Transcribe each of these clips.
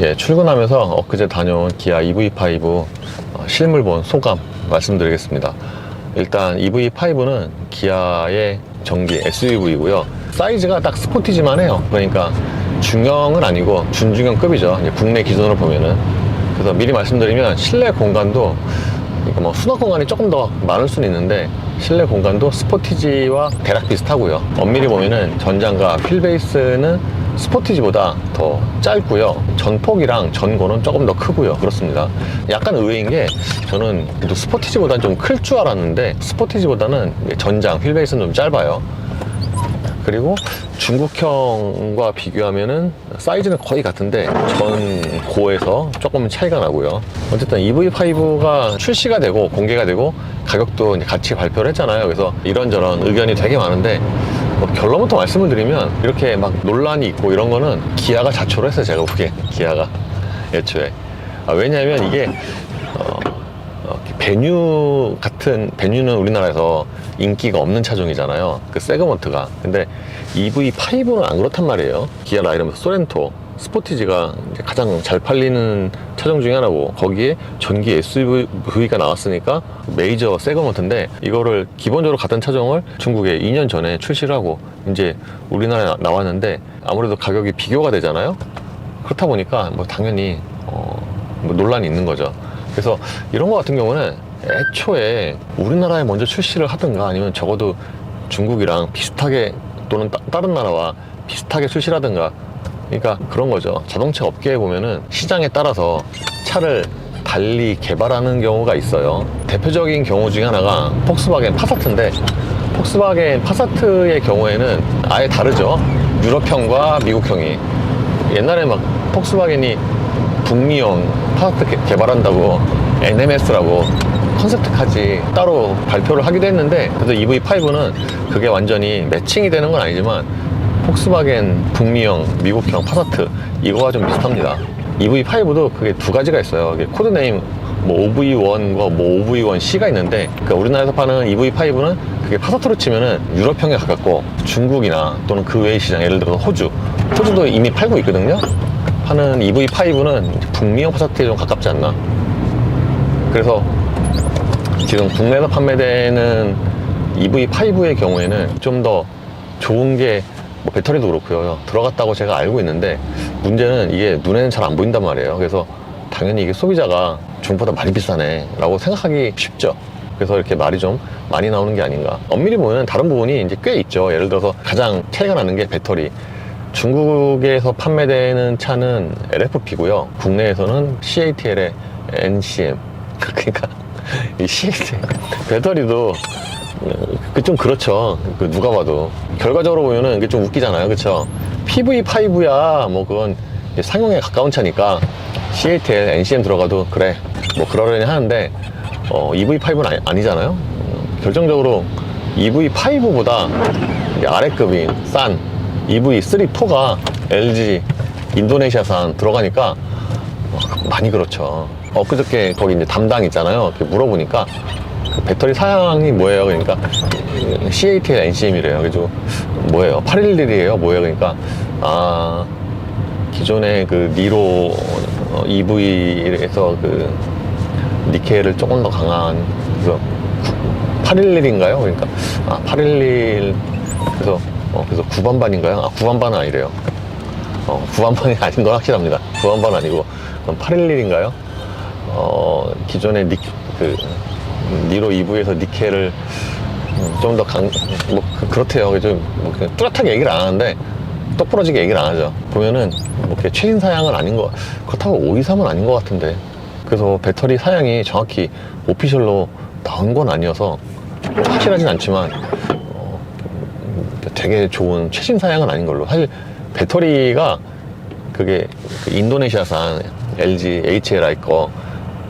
예, 출근하면서 엊그제 다녀온 기아 EV5 실물 본 소감 말씀드리겠습니다. 일단 EV5는 기아의 전기 SUV고요. 사이즈가 딱 스포티지만 해요. 그러니까 중형은 아니고 준중형급이죠. 이제 국내 기준으로 보면은. 그래서 미리 말씀드리면 실내 공간도 그러니까 뭐 수납 공간이 조금 더 많을 수는 있는데 실내 공간도 스포티지와 대략 비슷하고요. 엄밀히 보면은 전장과 휠베이스는 스포티지보다 더 짧고요. 전폭이랑 전고는 조금 더 크고요. 그렇습니다. 약간 의외인 게 저는 스포티지보다는 좀 클 줄 알았는데 스포티지보다는 전장, 휠베이스는 좀 짧아요. 그리고 중국형과 비교하면은 사이즈는 거의 같은데 전고에서 조금 차이가 나고요. 어쨌든 EV5가 출시가 되고 공개가 되고 가격도 같이 발표를 했잖아요. 그래서 이런저런 의견이 되게 많은데 결론부터 말씀을 드리면 이렇게 막 논란이 있고 이런 거는 기아가 자초를 했어요. 제가 보기엔 기아가 애초에 왜냐하면 이게 베뉴 같은 베뉴는 우리나라에서 인기가 없는 차종이잖아요. 그 세그먼트가. 근데 EV5는 안 그렇단 말이에요. 기아 라이너스 소렌토 스포티지가 가장 잘 팔리는 차종 중에 하나고 거기에 전기 SUV가 나왔으니까 메이저 세그먼트인데 이거를 기본적으로 같은 차종을 중국에 2년 전에 출시를 하고 이제 우리나라에 나왔는데 아무래도 가격이 비교가 되잖아요. 그렇다 보니까 뭐 당연히 뭐 논란이 있는 거죠. 그래서 이런 거 같은 경우는 애초에 우리나라에 먼저 출시를 하든가 아니면 적어도 중국이랑 비슷하게 또는 다른 나라와 비슷하게 출시를 하든가 그러니까 그런 거죠. 자동차 업계에 보면은 시장에 따라서 차를 달리 개발하는 경우가 있어요. 대표적인 경우 중에 하나가 폭스바겐 파사트인데 폭스바겐 파사트의 경우에는 아예 다르죠. 유럽형과 미국형이. 옛날에 막 폭스바겐이 북미형 파사트 개발한다고 NMS라고 컨셉트까지 따로 발표를 하기도 했는데 그래서 EV5는 그게 완전히 매칭이 되는 건 아니지만 폭스바겐 북미형, 미국형 파사트 이거와 좀 비슷합니다. EV5도 그게 두 가지가 있어요. 코드네임 뭐 OV1과 뭐 OV1C가 있는데 그러니까 우리나라에서 파는 EV5는 그게 파사트로 치면은 유럽형에 가깝고 중국이나 또는 그 외의 시장 예를 들어서 호주도 이미 팔고 있거든요. 파는 EV5는 북미형 파사트에 좀 가깝지 않나. 그래서 지금 국내에서 판매되는 EV5의 경우에는 좀 더 좋은 게 뭐 배터리도 그렇고요. 들어갔다고 제가 알고 있는데 문제는 이게 눈에는 잘 안 보인단 말이에요. 그래서 당연히 이게 소비자가 중국보다 많이 비싸네 라고 생각하기 쉽죠. 그래서 이렇게 말이 좀 많이 나오는 게 아닌가. 엄밀히 보면 다른 부분이 이제 꽤 있죠. 예를 들어서 가장 차이가 나는 게 배터리. 중국에서 판매되는 차는 LFP고요. 국내에서는 CATL의 NCM. 그러니까 이 CATL 배터리도 좀 그렇죠. 누가 봐도 결과적으로 보면은 이게 좀 웃기잖아요. 그쵸? PV5야 뭐 그건 상용에 가까운 차니까 CATL, NCM 들어가도 그래 뭐 그러려니 하는데 EV5는 아니잖아요. 결정적으로 EV5보다 아래급인 싼 EV3, 4가 LG 인도네시아산 들어가니까 많이 그렇죠. 엊그저께 거기 이제 담당 있잖아요. 이렇게 물어보니까 그 배터리 사양이 뭐예요? 그러니까 CATL NCM이래요. 그래서 뭐예요? 811이에요? 뭐예요? 그러니까 기존의 그 니로 EV에서 그 니켈을 조금 더 강한 그래서 811인가요? 그러니까 811 그래서 9반반인가요? 9반반은 아니래요. 9반반이 아닌 건 확실합니다. 9반반 아니고 811인가요? 기존의 니로 EV에서 니켈을 좀 더 뭐 그렇대요. 좀 뭐 뚜렷하게 얘기를 안 하는데 똑부러지게 얘기를 안 하죠. 보면은 뭐 최신 사양은 아닌 거 그렇다고 523은 아닌 것 같은데 그래서 배터리 사양이 정확히 오피셜로 나온 건 아니어서 확실하진 않지만 되게 좋은 최신 사양은 아닌 걸로. 사실 배터리가 그게 그 인도네시아산 LG HLI 거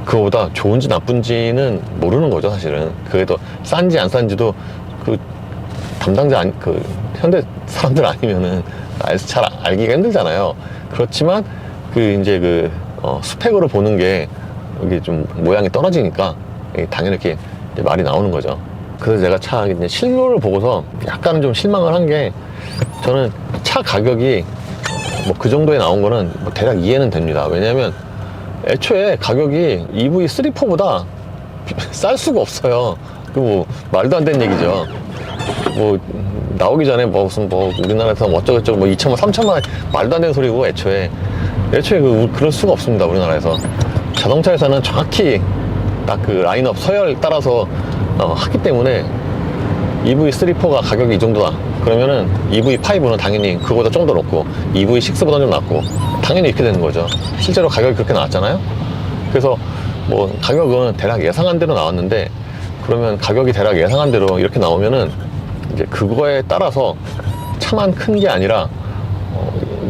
그거보다 좋은지 나쁜지는 모르는 거죠. 사실은 그게 더 싼지 안 싼지도 그 담당자 그 현대 사람들 아니면은 잘 알기가 힘들잖아요. 그렇지만 그 이제 스펙으로 보는 게 이게 좀 모양이 떨어지니까 당연히 이렇게 말이 나오는 거죠. 그래서 제가 차 이제 실물을 보고서 약간은 좀 실망을 한 게 저는 차 가격이 뭐 그 정도에 나온 거는 뭐 대략 이해는 됩니다. 왜냐면 애초에 가격이 EV 3, 4보다 쌀 수가 없어요. 그 뭐 말도 안 되는 얘기죠. 뭐 나오기 전에 뭐 무슨 뭐 우리나라에서 뭐 어쩌고저쩌고 뭐 2천만 3천만 원 말도 안 되는 소리고 애초에 그럴 수가 없습니다. 우리나라에서 자동차 회사는 정확히 딱 그 라인업 서열 따라서 하기 때문에 EV 3, 4가 가격이 이 정도다 그러면은 EV 5는 당연히 그거보다 좀 더 높고 EV 6보다 좀 낮고 당연히 이렇게 되는 거죠. 실제로 가격이 그렇게 나왔잖아요. 그래서 뭐 가격은 대략 예상한 대로 나왔는데, 그러면 가격이 대략 예상한 대로 이렇게 나오면은 이제 그거에 따라서 차만 큰 게 아니라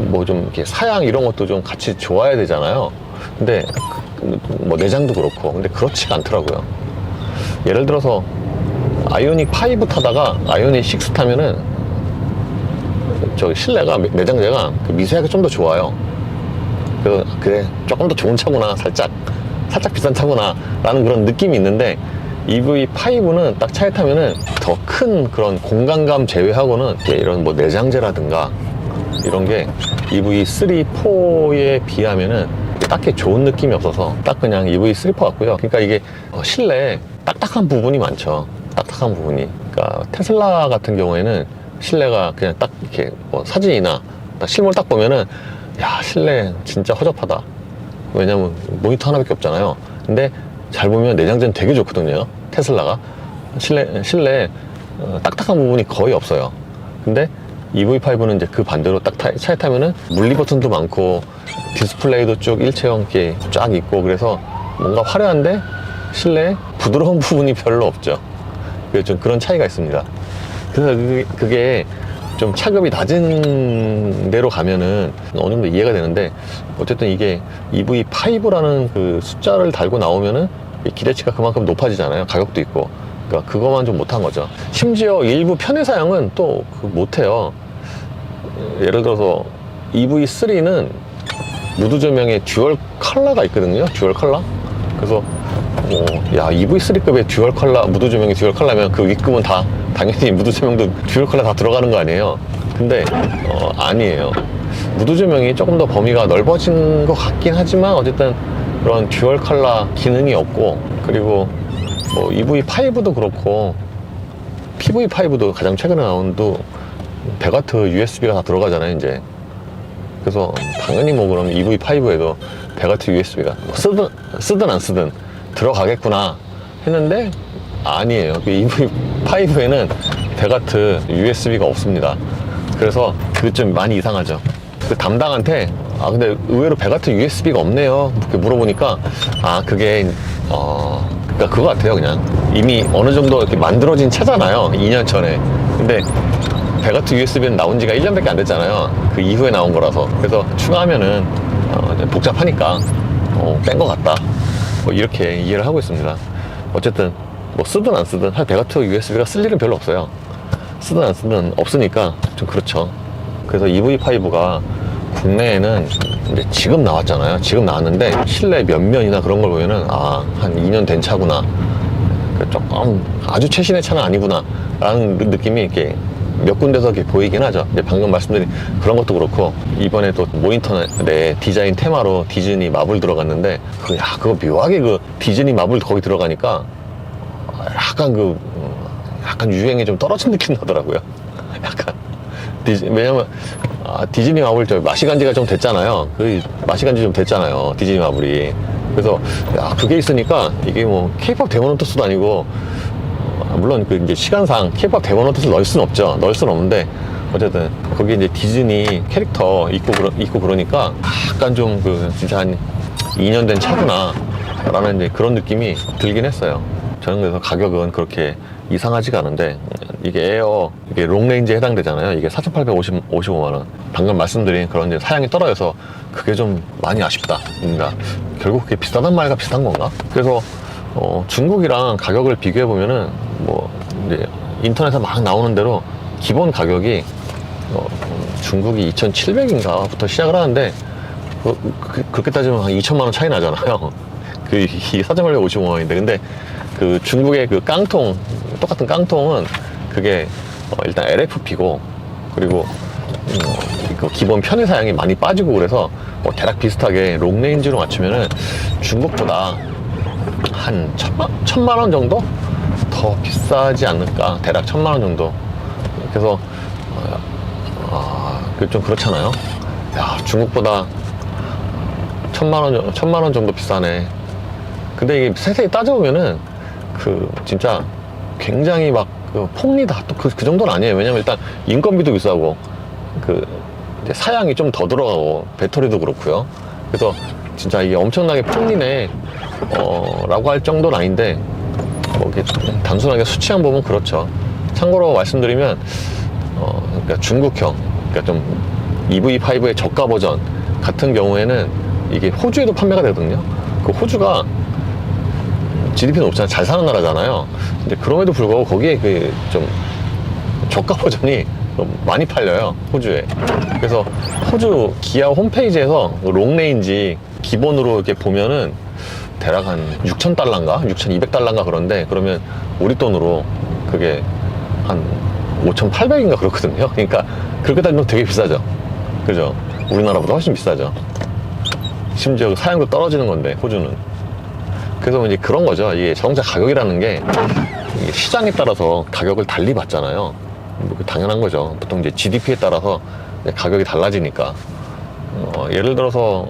뭐 좀 이렇게 사양 이런 것도 좀 같이 좋아야 되잖아요. 근데 뭐 내장도 그렇고 근데 그렇지가 않더라고요. 예를 들어서 아이오닉 5 타다가 아이오닉 6 타면은 저 실내가 내장재가 미세하게 좀 더 좋아요. 그래서 그래 조금 더 좋은 차구나, 살짝 비싼 차구나 라는 그런 느낌이 있는데, EV5는 딱 차에 타면은 더 큰 그런 공간감 제외하고는 이런 뭐 내장재라든가 이런 게 EV3, 4에 비하면은 딱히 좋은 느낌이 없어서 딱 그냥 EV3, 4 같고요. 그러니까 이게 실내에 딱딱한 부분이 많죠. 딱딱한 부분이. 그러니까 테슬라 같은 경우에는 실내가 그냥 딱 이렇게 뭐 사진이나 딱 실물 딱 보면은 야, 실내 진짜 허접하다. 왜냐면 모니터 하나밖에 없잖아요. 근데 잘 보면 내장재는 되게 좋거든요. 테슬라가 실내에 딱딱한 부분이 거의 없어요. 근데 EV5는 이제 그 반대로 딱 차에 타면은 물리 버튼도 많고 디스플레이도 쭉 일체형 이렇게 쫙 있고, 그래서 뭔가 화려한데 실내에 부드러운 부분이 별로 없죠. 그래서 좀 그런 차이가 있습니다. 그래서 그게 좀 차급이 낮은 데로 가면은 어느 정도 이해가 되는데, 어쨌든 이게 EV5라는 그 숫자를 달고 나오면은 기대치가 그만큼 높아지잖아요. 가격도 있고. 그러니까 그거만 좀 못한 거죠. 심지어 일부 편의 사양은 또 못해요. 예를 들어서 EV3는 무드 조명에 듀얼 컬러가 있거든요. 듀얼 컬러. 그래서 야, EV3급의 듀얼 컬러, 무드 조명이 듀얼 컬러면 그 윗급은 다 당연히 무드 조명도 듀얼 컬러 다 들어가는 거 아니에요. 근데 아니에요. 무드 조명이 조금 더 범위가 넓어진 것 같긴 하지만 어쨌든 그런 듀얼 컬러 기능이 없고, 그리고 뭐 EV5도 그렇고 PV5도 가장 최근에 나온도 100W USB가 다 들어가잖아요 이제. 그래서 당연히 뭐 그럼 EV5에도 100W USB가 쓰든 안 쓰든 들어가겠구나 했는데 아니에요. 그 EV5에는 100W USB가 없습니다. 그래서 그게 좀 많이 이상하죠. 그 담당한테 근데 의외로 100W USB가 없네요 이렇게 물어보니까 그게 그러니까 그거 같아요. 그냥 이미 어느 정도 이렇게 만들어진 차잖아요 2년 전에. 근데 100W USB는 나온 지가 1년밖에 안 됐잖아요. 그 이후에 나온 거라서. 그래서 추가하면은 복잡하니까 뺀 것 같다, 뭐 이렇게 이해를 하고 있습니다. 어쨌든 뭐 쓰든 안 쓰든 한 100W USB가 쓸 일은 별로 없어요. 쓰든 안 쓰든 없으니까 좀 그렇죠. 그래서 EV5가 국내에는 이제 지금 나왔잖아요. 지금 나왔는데 실내 면면이나 그런 걸 보면은 한 2년 된 차구나, 조금 아주 최신의 차는 아니구나 라는 느낌이 이렇게 몇 군데서 이렇게 보이긴 하죠. 이제 방금 말씀드린 그런 것도 그렇고, 이번에 또 모니터에 디자인 테마로 디즈니 마블 들어갔는데 그거 묘하게 그 디즈니 마블 거기 들어가니까 약간 유행이 좀 떨어진 느낌 나더라고요. 약간 왜냐면 디즈니 마블 마시간지가 좀 됐잖아요. 마시간지 좀 됐잖아요, 디즈니 마블이. 그래서 그게 있으니까 이게 뭐 K-POP 데모노트스도 아니고, 물론 그 이제 시간상 K-POP 데모노트스를 넣을 수는 없죠. 넣을 수는 없는데 어쨌든 거기 이제 디즈니 캐릭터 있고 그러니까 약간 좀 진짜 한 2년 된 차구나 라는 이제 그런 느낌이 들긴 했어요. 저는 그래서 가격은 그렇게 이상하지가 않은데, 이게 이게 롱레인지에 해당되잖아요. 이게 4,855만원. 방금 말씀드린 그런 이제 사양이 떨어져서 그게 좀 많이 아쉽다. 그러니까 결국 그게 비싸단 말과 비슷한 건가? 그래서 중국이랑 가격을 비교해 보면은 뭐 이제 인터넷에 막 나오는 대로 기본 가격이 중국이 2,700인가부터 시작을 하는데 그렇게 따지면 한 2천만원 차이 나잖아요. 이 4,855만원인데, 근데 그 중국의 그 똑같은 깡통은 그게 일단 LFP고, 그리고 그 기본 편의 사양이 많이 빠지고 그래서 대략 비슷하게 롱레인지로 맞추면은 중국보다 한 1,000만 원 정도 더 비싸지 않을까. 대략 1,000만 원 정도. 그래서 좀 그렇잖아요. 야, 중국보다 1,000만 원 정도 비싸네. 근데 이게 세세히 따져보면은 진짜 굉장히 폭리다. 또 그 정도는 아니에요. 왜냐면 일단 인건비도 비싸고 이제 사양이 좀 더 들어가고 배터리도 그렇고요. 그래서 진짜 이게 엄청나게 폭리네 라고 할 정도는 아닌데 이렇게 단순하게 수치만 보면 그렇죠. 참고로 말씀드리면 그러니까 중국형, 그러니까 좀 EV5의 저가 버전 같은 경우에는 이게 호주에도 판매가 되거든요. 그 호주가 GDP는 높잖아요. 잘 사는 나라잖아요. 근데 그럼에도 불구하고 거기에 좀 저가 버전이 많이 팔려요, 호주에. 그래서 호주 기아 홈페이지에서 롱레인지 기본으로 이렇게 보면은 대략 한 6,000달러인가 6,200달러인가 그런데, 그러면 우리 돈으로 그게 한 5,800인가 그렇거든요. 그러니까 그렇게 따지면 되게 비싸죠. 그죠? 우리나라보다 훨씬 비싸죠. 심지어 사양도 떨어지는 건데, 호주는. 그래서 이제 그런 거죠. 이게 자동차 가격이라는 게 이게 시장에 따라서 가격을 달리 받잖아요. 당연한 거죠. 보통 이제 GDP에 따라서 가격이 달라지니까. 예를 들어서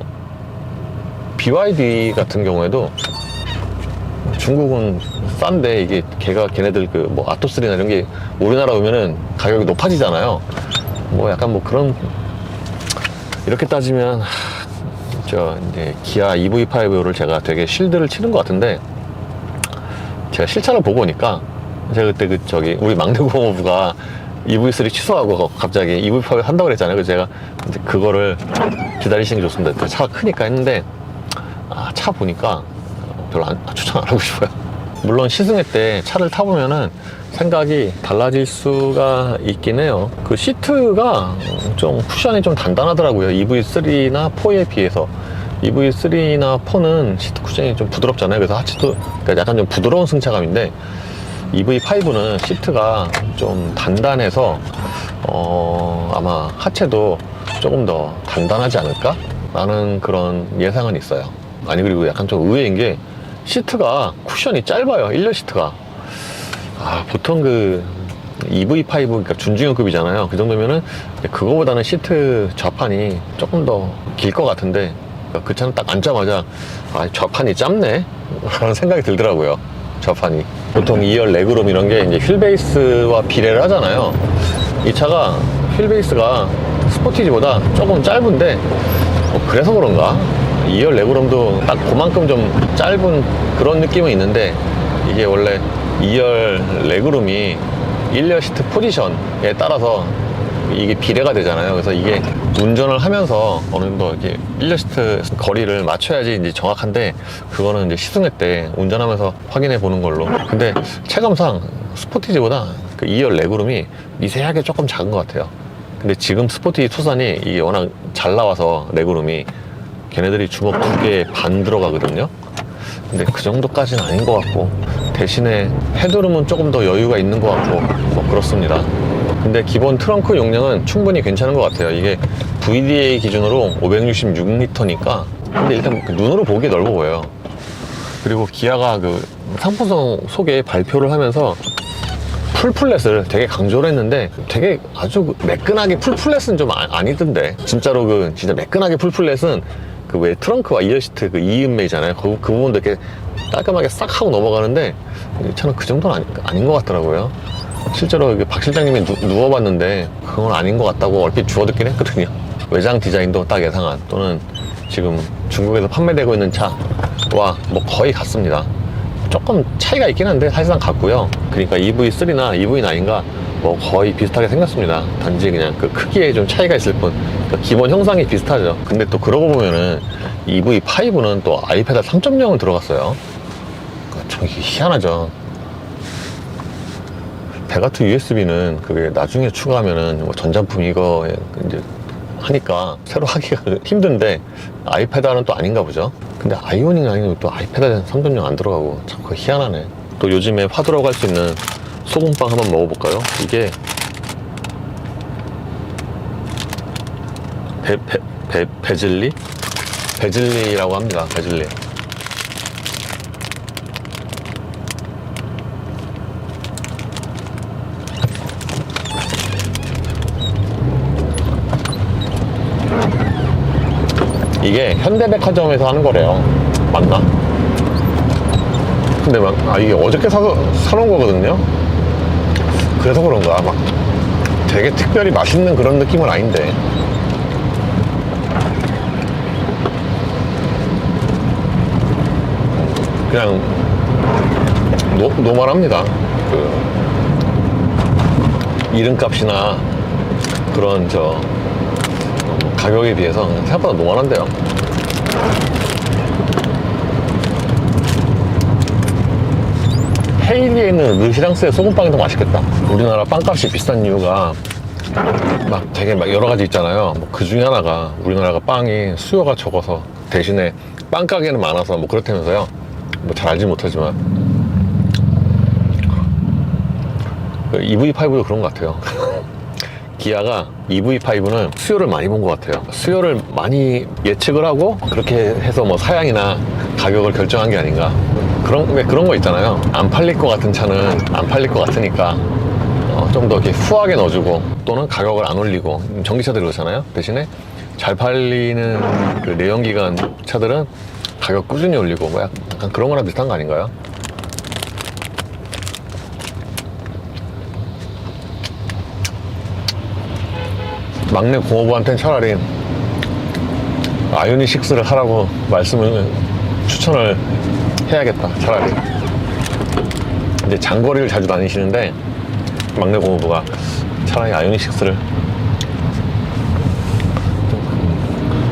BYD 같은 경우에도 중국은 싼데 이게 걔네들 아토스리나 이런 게 우리나라 오면은 가격이 높아지잖아요. 약간 그런, 이렇게 따지면 이제 기아 EV5를 제가 되게 실드를 치는 것 같은데, 제가 실차를 보고 오니까 제가 그때 우리 막내 고모부가 EV3 취소하고 갑자기 EV5 한다고 그랬잖아요. 그래서 제가 이제 그거를 기다리시는 게 좋습니다. 차가 크니까 했는데, 차 보니까 별로 추천 안 하고 싶어요. 물론 시승회 때 차를 타보면은 생각이 달라질 수가 있긴 해요. 그 시트가 좀 쿠션이 좀 단단하더라고요. EV3나 4에 비해서. EV3나 4는 시트 쿠션이 좀 부드럽잖아요. 그래서 하체도 그러니까 약간 좀 부드러운 승차감인데, EV5는 시트가 좀 단단해서 아마 하체도 조금 더 단단하지 않을까? 라는 그런 예상은 있어요. 그리고 약간 좀 의외인 게 시트가 쿠션이 짧아요. 1열 시트가. 보통 EV5, 그러니까 준중형급이잖아요. 그 정도면은 그거보다는 시트 좌판이 조금 더 길 것 같은데, 그 차는 딱 앉자마자 좌판이 짧네? 라는 생각이 들더라고요. 좌판이. 보통 2열 레그룸 이런 게 이제 휠베이스와 비례를 하잖아요. 이 차가 휠베이스가 스포티지보다 조금 짧은데, 그래서 그런가? 2열 레그룸도 딱 그만큼 좀 짧은 그런 느낌은 있는데, 이게 원래 2열 레그룸이 1열 시트 포지션에 따라서 이게 비례가 되잖아요. 그래서 이게 운전을 하면서 어느 정도 이렇게 1열 시트 거리를 맞춰야지 이제 정확한데, 그거는 이제 시승회 때 운전하면서 확인해 보는 걸로. 근데 체감상 스포티지보다 2열 레그룸이 미세하게 조금 작은 것 같아요. 근데 지금 스포티지 투싼이 이게 워낙 잘 나와서 레그룸이 걔네들이 주먹 2개 반 들어가거든요. 근데 그 정도까지는 아닌 것 같고, 대신에 헤드룸은 조금 더 여유가 있는 것 같고 그렇습니다. 근데 기본 트렁크 용량은 충분히 괜찮은 것 같아요. 이게 VDA 기준으로 566리터니까 근데 일단 눈으로 보기에 넓어 보여요. 그리고 기아가 상품성 소개 발표를 하면서 풀플랫을 되게 강조를 했는데, 되게 아주 매끈하게 풀플랫은 좀 아니던데. 진짜로 진짜 매끈하게 풀플랫은 왜 트렁크와 2열 시트 이음매잖아요. 그 부분도 이렇게 깔끔하게 싹 하고 넘어가는데, 이 차는 그 정도는 아닌 것 같더라고요. 실제로 박 실장님이 누워봤는데 그건 아닌 것 같다고 얼핏 주워듣긴 했거든요. 외장 디자인도 딱 예상한, 또는 지금 중국에서 판매되고 있는 차와 거의 같습니다. 조금 차이가 있긴 한데 사실상 같고요. 그러니까 EV3나 EV9가 거의 비슷하게 생겼습니다. 단지 그냥 그 크기에 좀 차이가 있을 뿐. 그러니까 기본 형상이 비슷하죠. 근데 또 그러고 보면은 EV5는 또 아이패드 3.0을 들어갔어요. 참 희한하죠. 배가트 USB는 그게 나중에 추가하면은 전자품 이거 이제 하니까 새로 하기가 힘든데, 아이패드는 또 아닌가 보죠. 근데 아이오닉 라인은 또 아이패드 3.0 안 들어가고 참 그거 희한하네. 또 요즘에 파 들어갈 수 있는 소금빵 한번 먹어볼까요? 이게 베즐리? 베즐리라고 합니다. 베즐리. 이게 현대백화점에서 하는 거래요. 맞나? 근데 이게 어저께 사놓은 거거든요. 그래서 그런가 막 되게 특별히 맛있는 그런 느낌은 아닌데. 그냥 노멀합니다. 그 이름값이나 그런 가격에 비해서 생각보다 노멀한데요. 헤이리에 있는 르시랑스의 소금빵이 더 맛있겠다. 우리나라 빵값이 비싼 이유가 막 되게 막 여러 가지 있잖아요. 뭐 그 중에 하나가 우리나라가 빵이 수요가 적어서 대신에 빵 가게는 많아서 뭐 그렇다면서요. 뭐 잘 알지 못하지만 EV5도 그런 것 같아요. 기아가 EV5는 수요를 많이 본 것 같아요. 수요를 많이 예측을 하고 그렇게 해서 뭐 사양이나 가격을 결정한 게 아닌가. 왜 그런 거 있잖아요. 안 팔릴 것 같은 차는 안 팔릴 것 같으니까 좀 더 이렇게 후하게 넣어주고 또는 가격을 안 올리고. 전기차들 그렇잖아요. 대신에 잘 팔리는 그 내연기관 차들은 가격 꾸준히 올리고 뭐 약간 그런 거랑 비슷한 거 아닌가요? 막내 공업부한테는 차라리 아이오닉 6를 하라고 추천을 해야겠다. 차라리. 이제 장거리를 자주 다니시는데 막내 공업부가 차라리 아이오닉 6를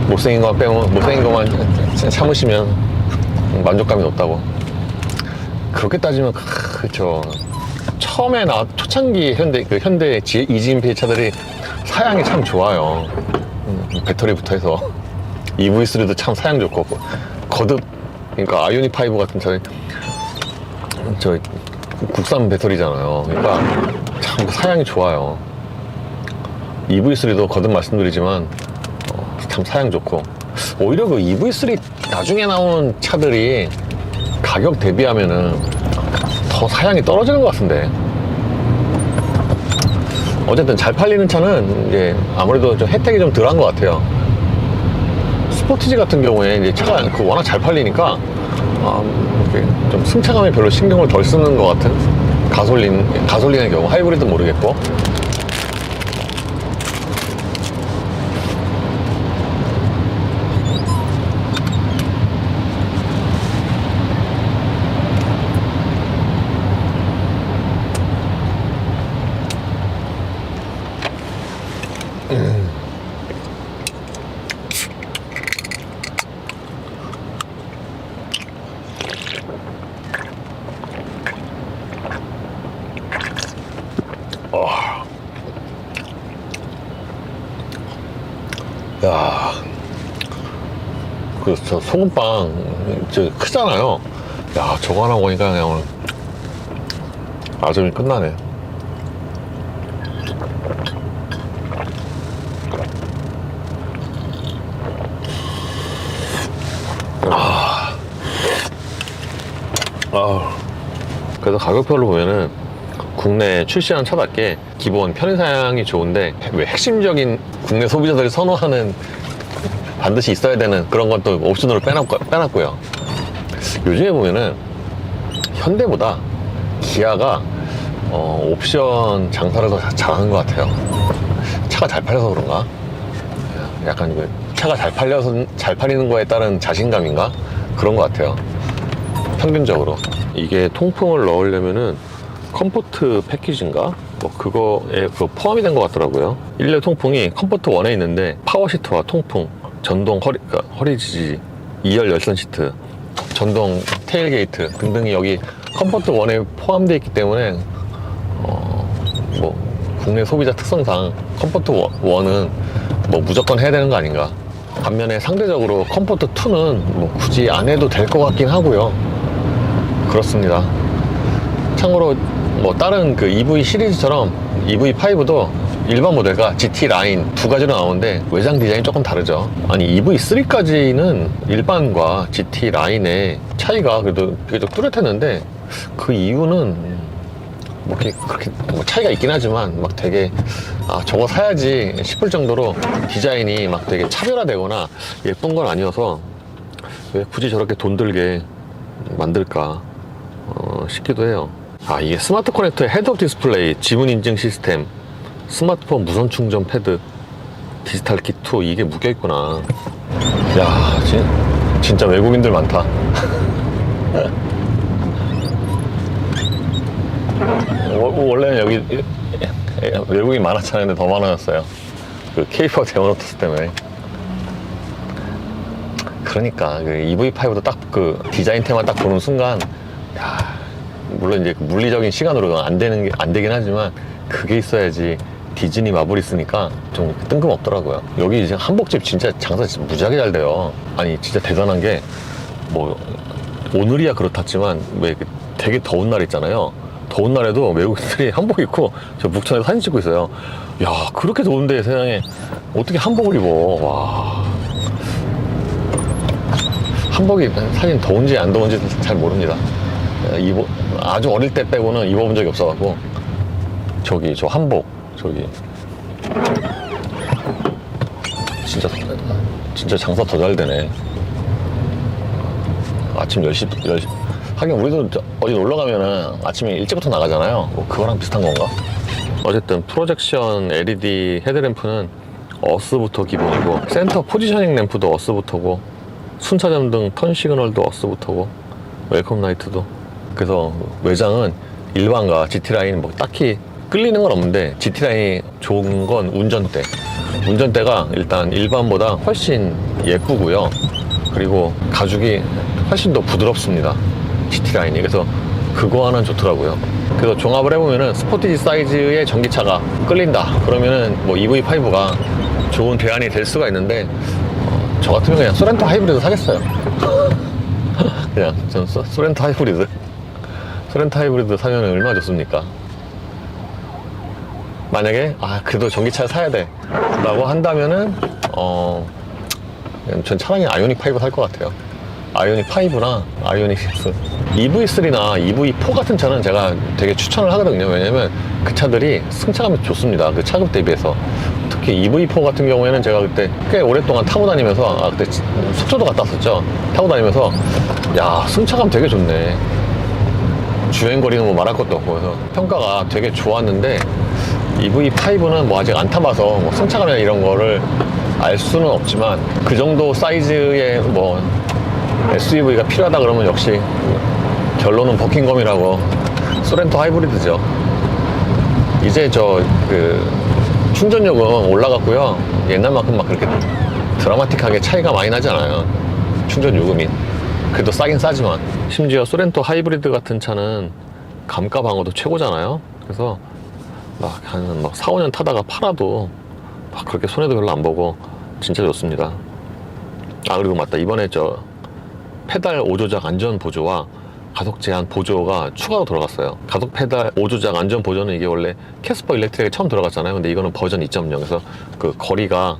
못생긴 것만 참으시면 만족감이 높다고. 그렇게 따지면 그쵸. 처음에 초창기 현대 이지임피 차들이 사양이 참 좋아요. 배터리부터 해서 EV3도 참 사양 좋고 거듭. 그러니까 아이오닉 5 같은 차는 국산 배터리잖아요. 그러니까 참 사양이 좋아요. EV3도 거듭 말씀드리지만 참 사양 좋고, 오히려 그 EV3 나중에 나온 차들이 가격 대비하면은 더 사양이 떨어지는 것 같은데. 어쨌든 잘 팔리는 차는 이제 아무래도 좀 혜택이 좀 덜한 것 같아요. 스포티지 같은 경우에 이제 차가 워낙 잘 팔리니까 좀 승차감에 별로 신경을 덜 쓰는 것 같은 가솔린의 경우. 하이브리드는 모르겠고. 야, 저 소금빵 크잖아요. 야, 저거 하나 먹으니까 그냥 오늘 아점이 끝나네. 그래서 가격표로 보면은 국내 출시한 차답게 기본 편의사양이 좋은데, 왜 핵심적인 국내 소비자들이 선호하는 반드시 있어야 되는 그런 건 또 옵션으로 빼놨고요. 요즘에 보면은 현대보다 기아가 옵션 장사를 더 잘하는 것 같아요. 차가 잘 팔려서 그런가? 약간 차가 잘 팔리는 거에 따른 자신감인가? 그런 것 같아요. 평균적으로. 이게 통풍을 넣으려면은 컴포트 패키지인가? 뭐 그거에 포함이 된 것 같더라고요. 1열 통풍이 컴포트 1에 있는데 파워시트와 통풍, 전동 허리 지지, 2열 열선 시트, 전동 테일게이트 등등이 여기 컴포트 1에 포함되어 있기 때문에 뭐 국내 소비자 특성상 컴포트 1은 뭐 무조건 해야 되는 거 아닌가. 반면에 상대적으로 컴포트 2는 뭐 굳이 안 해도 될 것 같긴 하고요. 그렇습니다. 참고로 뭐 다른 그 EV 시리즈처럼 EV5도 일반 모델과 GT 라인 두 가지로 나오는데 외장 디자인이 조금 다르죠. 아니 EV3까지는 일반과 GT 라인의 차이가 그래도 비교적 뚜렷했는데 그 이유는 뭐 그렇게 뭐 차이가 있긴 하지만 막 되게 저거 사야지 싶을 정도로 디자인이 막 되게 차별화되거나 예쁜 건 아니어서 왜 굳이 저렇게 돈 들게 만들까 싶기도 해요. 이게 스마트 커넥터의 헤드업 디스플레이, 지문 인증 시스템, 스마트폰 무선 충전 패드, 디지털 키2 이게 묶여있구나. 야, 진짜 외국인들 많다. 원래는 여기 외국인 많았잖아요. 근데 더 많아졌어요. 그 K-POP 데모노터스 때문에. 그러니까 그 EV5도 딱 그 디자인템만 딱 보는 순간, 야, 물론 이제 물리적인 시간으로 안 되긴 하지만 그게 있어야지 디즈니 마블 있으니까 좀 뜬금없더라고요. 여기 이제 한복집 진짜 장사 진짜 무지하게 잘 돼요. 아니 진짜 대단한 게 뭐 오늘이야 그렇다지만 왜 되게 더운 날 있잖아요. 더운 날에도 외국인들이 한복 입고 저 북촌에서 사진 찍고 있어요. 야, 그렇게 더운데 세상에 어떻게 한복을 입어. 와, 한복이 사실 더운지 안 더운지 잘 모릅니다. 아주 어릴 때 빼고는 입어본 적이 없어갖고. 저기 저 한복 저기 진짜 장사 더 잘 되네. 아침 10시 하긴 우리도 어디 놀러 가면은 아침에 일찍부터 나가잖아요. 뭐 그거랑 비슷한 건가? 어쨌든 프로젝션 LED 헤드램프는 어스부터 기본이고, 센터 포지셔닝 램프도 어스부터고, 순차점등 턴 시그널도 어스부터고, 웰컴 라이트도. 그래서 외장은 일반과 GT라인 뭐 딱히 끌리는 건 없는데, GT라인이 좋은 건 운전대가 일단 일반보다 훨씬 예쁘고요. 그리고 가죽이 훨씬 더 부드럽습니다, GT라인이. 그래서 그거 하나는 좋더라고요. 그래서 종합을 해보면은 스포티지 사이즈의 전기차가 끌린다 그러면은 뭐 EV5가 좋은 대안이 될 수가 있는데, 저 같으면 그냥 소렌토 하이브리드 사겠어요. 그냥 전 소렌토 하이브리드 사면 얼마나 좋습니까? 만약에 그래도 전기차를 사야 돼 라고 한다면은 전 차라리 아이오닉 5 살 것 같아요. 아이오닉 5나 아이오닉 6, EV3나 EV4 같은 차는 제가 되게 추천을 하거든요. 왜냐면 그 차들이 승차감이 좋습니다, 그 차급 대비해서. 특히 EV4 같은 경우에는 제가 그때 꽤 오랫동안 타고 다니면서, 그때 속초도 갔다 왔었죠. 타고 다니면서 야, 승차감 되게 좋네, 주행거리는 뭐 말할 것도 없고. 그래서 평가가 되게 좋았는데, EV5는 뭐 아직 안 타봐서 뭐 승차감이나 이런 거를 알 수는 없지만, 그 정도 사이즈의 뭐 SUV가 필요하다 그러면 역시 결론은 버킹검이라고, 소렌토 하이브리드죠. 이제 충전력은 올라갔고요. 옛날만큼 막 그렇게 드라마틱하게 차이가 많이 나지 않아요, 충전 요금이. 그래도 싸긴 싸지만. 심지어 소렌토 하이브리드 같은 차는 감가 방어도 최고잖아요. 그래서 한 4, 5년 타다가 팔아도 막 그렇게 손해도 별로 안 보고 진짜 좋습니다. 그리고 맞다, 이번에 페달 5조작 안전 보조와 가속 제한 보조가 추가로 들어갔어요. 가속 페달 5조작 안전 보조는 이게 원래 캐스퍼 일렉트릭에 처음 들어갔잖아요. 근데 이거는 버전 2.0에서 그 거리가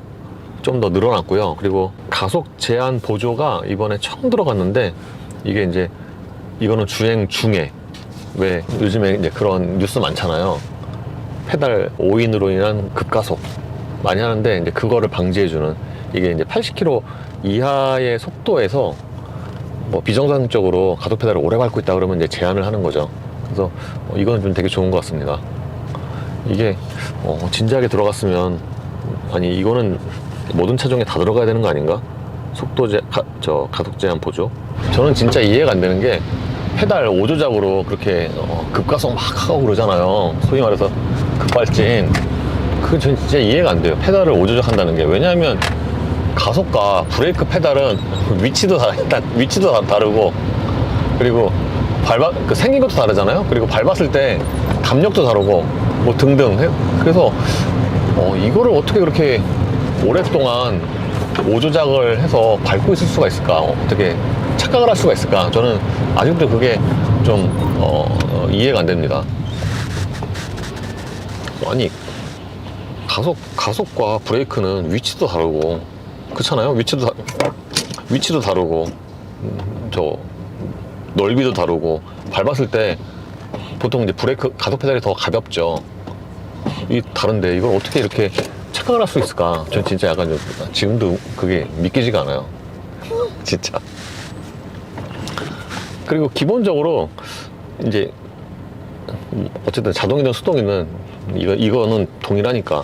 좀 더 늘어났고요. 그리고 가속 제한 보조가 이번에 처음 들어갔는데, 이거는 주행 중에, 왜 요즘에 이제 그런 뉴스 많잖아요. 페달 5인으로 인한 급가속 많이 하는데, 이제 그거를 방지해주는, 이게 이제 80km 이하의 속도에서 뭐 비정상적으로 가속 페달을 오래 밟고 있다 그러면 이제 제한을 하는 거죠. 그래서 이거는 좀 되게 좋은 것 같습니다. 이게 진지하게 들어갔으면, 아니 이거는 모든 차종에 다 들어가야 되는 거 아닌가? 가속 제한 보조. 저는 진짜 이해가 안 되는 게, 페달 5조작으로 그렇게 급가속 막 하고 그러잖아요. 소위 말해서 급발진. 그건 전 진짜 이해가 안 돼요, 페달을 5조작 한다는 게. 왜냐하면 가속과 브레이크 페달은 위치도 다르고, 그리고 생긴 것도 다르잖아요. 그리고 밟았을 때 담력도 다르고 뭐 등등. 그래서 이거를 어떻게 그렇게 오랫동안 5조작을 해서 밟고 있을 수가 있을까? 어떻게 착각을 할 수가 있을까? 저는 아직도 그게 좀 이해가 안 됩니다. 아니 가속과 브레이크는 위치도 다르고, 그렇잖아요. 위치도 다르고, 저 넓이도 다르고, 밟았을 때 보통 이제 브레이크 가속 페달이 더 가볍죠. 이 다른데 이걸 어떻게 이렇게 착각을 할 수 있을까? 전 진짜 약간 좀 지금도 그게 믿기지가 않아요. 진짜. 그리고 기본적으로 이제 어쨌든 자동이든 수동이든 이거는 동일하니까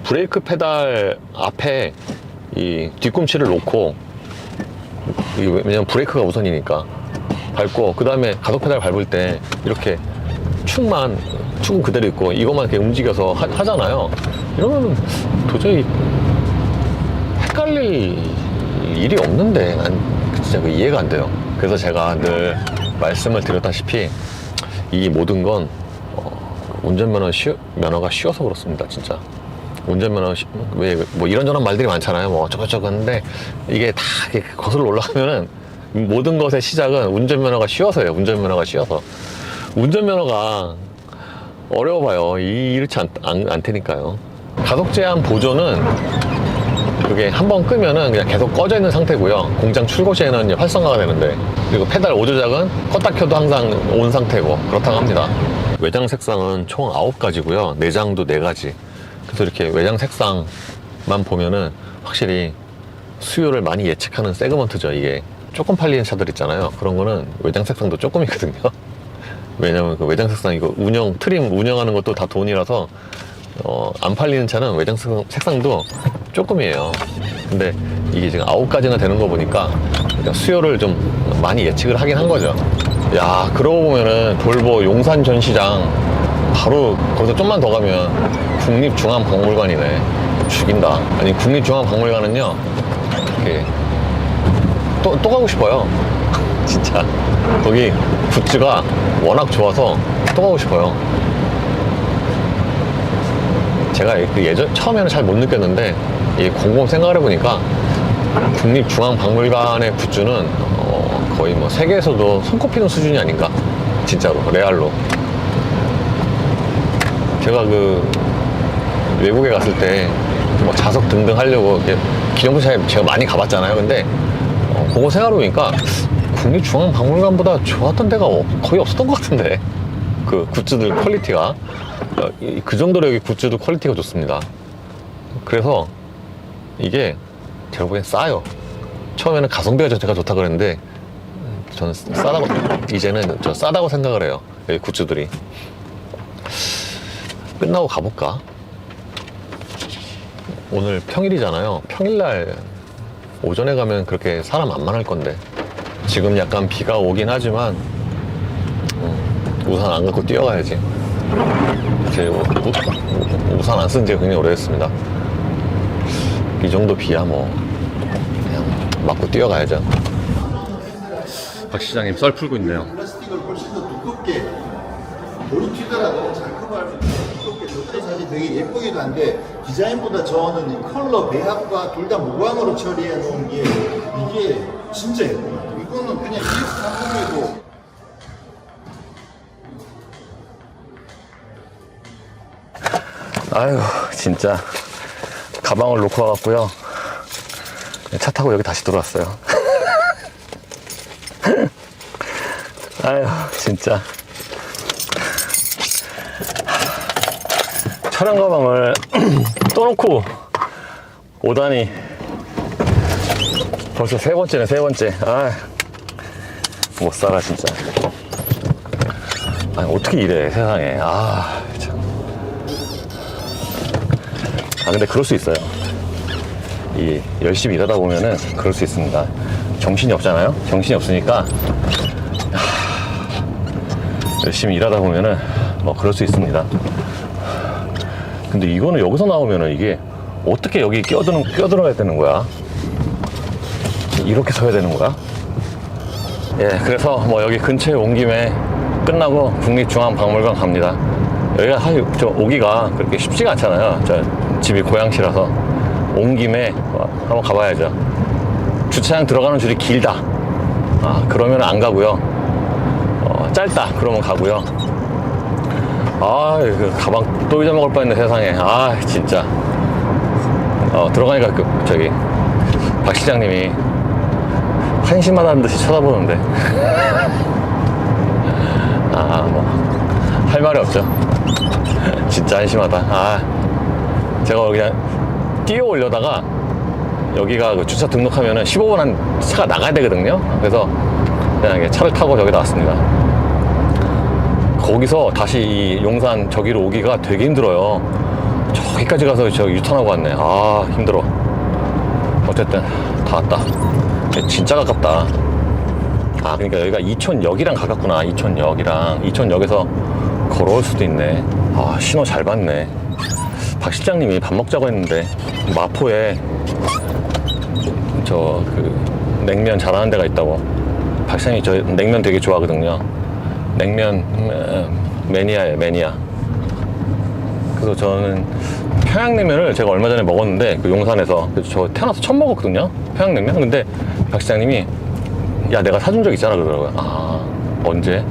브레이크 페달 앞에 이 뒤꿈치를 놓고, 왜냐면 브레이크가 우선이니까 밟고, 그 다음에 가속 페달 밟을 때 이렇게 축은 그대로 있고 이것만 이렇게 움직여서 하잖아요. 이러면 도저히 헷갈릴 일이 없는데 난 진짜 그 이해가 안 돼요. 그래서 제가 늘 말씀을 드렸다시피 이 모든 건 운전면허가 쉬워서 그렇습니다. 진짜 운전면허 왜 뭐 이런저런 말들이 많잖아요. 뭐 어쩌고저쩌고 하는데 이게 다 거슬러 올라가면은 모든 것의 시작은 운전면허가 쉬워서예요. 운전면허가 쉬워서. 운전면허가 어려워봐요. 이렇지 않다니까요. 가속 제한 보조는 그게 한번 끄면은 그냥 계속 꺼져 있는 상태고요. 공장 출고 시에는 활성화가 되는데, 그리고 페달 5조작은 껐다 켜도 항상 온 상태고 그렇다고 합니다. 외장 색상은 총 9가지고요. 내장도 4가지. 그래서 이렇게 외장 색상만 보면은 확실히 수요를 많이 예측하는 세그먼트죠. 이게 조금 팔리는 차들 있잖아요. 그런 거는 외장 색상도 조금이거든요. 왜냐면 그 외장 색상 이거 트림 운영하는 것도 다 돈이라서 안 팔리는 차는 외장 색상도 조금이에요. 근데 이게 지금 9가지나 되는 거 보니까 수요를 좀 많이 예측을 하긴 한 거죠. 야, 그러고 보면은 볼보 용산 전시장 바로 거기서 좀만 더 가면 국립중앙박물관이네. 죽인다. 아니, 국립중앙박물관은요, 이렇게 또 가고 싶어요. 진짜 거기 굿즈가 워낙 좋아서 또 가고 싶어요. 제가 처음에는 잘 못 느꼈는데 곰곰 생각을 해보니까 국립중앙박물관의 굿즈는 거의 뭐 세계에서도 손꼽히는 수준이 아닌가. 진짜로 레알로. 제가 그 외국에 갔을 때 뭐 자석 등등 하려고 기념품샵에 제가 많이 가봤잖아요. 근데 그거 생각해보니까 국립중앙박물관보다 좋았던 데가 거의 없었던 것 같은데, 그 굿즈들 퀄리티가 그 정도로 여기 굿즈도 퀄리티가 좋습니다. 그래서 이게 제가 보기엔 싸요. 처음에는 가성비가 제가 좋다 그랬는데 저는 이제는 싸다고 생각을 해요. 여기 굿즈들이. 끝나고 가볼까? 오늘 평일이잖아요. 평일날 오전에 가면 그렇게 사람 안 많을 건데, 지금 약간 비가 오긴 하지만 우산 안 갖고 뛰어가야지. 제 우산 안 쓴 지가 굉장히 오래됐습니다. 이 정도 비야 뭐 그냥 맞고 뛰어가야죠. 박 시장님 썰 풀고 있네요. 플라스틱을 훨씬 더 두껍게 돌이 튀더라도 잘 커버할 수 있게 두껍게 줬대. 사실 되게 예쁘기도 한데 디자인보다 저는 이 컬러 배합과 둘 다 무광으로 처리해 놓은 게 이게 진짜 예뻐요. 이거는 그냥 EX30이고 아유, 진짜 가방을 놓고 와갖고요, 차 타고 여기 다시 들어왔어요. 아유, 진짜 촬영 가방을 떠놓고 오다니 벌써 3번째네, 3번째. 아, 못 살아 진짜. 아니, 어떻게 이래 세상에. 아, 참. 근데 그럴 수 있어요. 열심히 일하다 보면은 그럴 수 있습니다. 정신이 없잖아요. 정신이 없으니까 열심히 일하다 보면은 뭐 그럴 수 있습니다. 근데 이거는 여기서 나오면은 이게 어떻게 여기 끼어들어야 되는 거야? 이렇게 서야 되는 거야? 예, 그래서 뭐 여기 근처에 온 김에 끝나고 국립중앙박물관 갑니다. 여기가 사실 저 오기가 그렇게 쉽지가 않잖아요. 저 집이 고양시라서 온 김에 한번 가봐야죠. 주차장 들어가는 줄이 길다, 그러면 안 가고요. 짧다 그러면 가고요. 아, 그 가방 또 잊어먹을 뻔했네, 세상에. 아, 진짜. 들어가니까 저기 박 시장님이 한심하다는 듯이 쳐다보는데. 뭐 할 말이 없죠. 진짜 한심하다. 제가 그냥 뛰어 올려다가 여기가 그 주차 등록하면은 15분 한 차가 나가야 되거든요. 그래서 그냥 이렇게 차를 타고 저기 나왔습니다. 거기서 다시 이 용산 저기로 오기가 되게 힘들어요. 저기까지 가서 저 유턴하고 왔네. 힘들어. 어쨌든 다 왔다. 진짜 가깝다. 그러니까 여기가 이촌역이랑 가깝구나. 이촌역에서 걸어올 수도 있네. 신호 잘 봤네. 박 실장님이 밥 먹자고 했는데 마포에 냉면 잘하는 데가 있다고. 박 실장님이 저 냉면 되게 좋아하거든요. 냉면 매니아예요, 매니아. 그래서 저는 평양냉면을 제가 얼마 전에 먹었는데 그 용산에서 저 태어나서 처음 먹었거든요, 평양냉면. 근데 박 시장님이 야 내가 사준 적 있잖아 그러더라고요. 언제?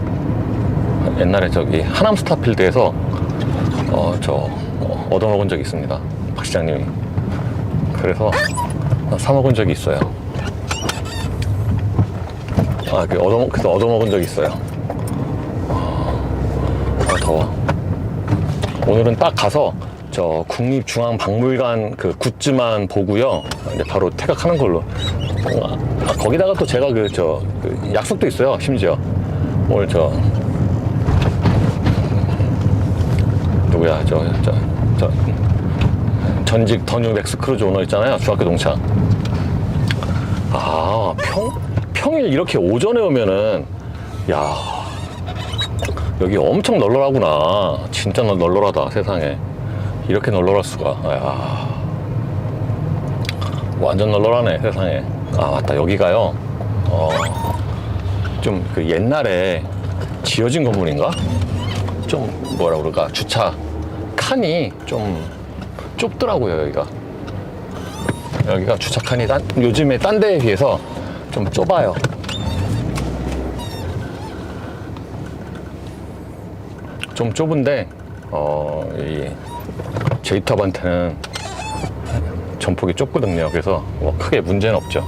옛날에 저기 하남 스타필드에서 얻어먹은 적이 있습니다, 박 시장님이. 그래서 사 먹은 적이 있어요. 그래서 얻어먹은 적이 있어요. 더워. 오늘은 딱 가서 저 국립중앙박물관 그 굿즈만 보고요, 이제 바로 퇴각하는 걸로. 거기다가 또 제가 그 약속도 있어요. 심지어 오늘 누구야 전직 더뉴 맥스크루즈 오너 있잖아요, 중학교 동창. 평일 이렇게 오전에 오면은 여기 엄청 널널하구나. 진짜 널널하다, 세상에. 이렇게 널널할 수가. 완전 널널하네, 세상에. 맞다. 여기가요, 좀 그 옛날에 지어진 건물인가? 좀 뭐라 그럴까? 주차 칸이 좀 좁더라고요, 여기가 주차 칸이 요즘에 딴 데에 비해서 좀 좁아요. 좀 좁은데 이 제이탑한테는 전폭이 좁거든요. 그래서 뭐 크게 문제는 없죠.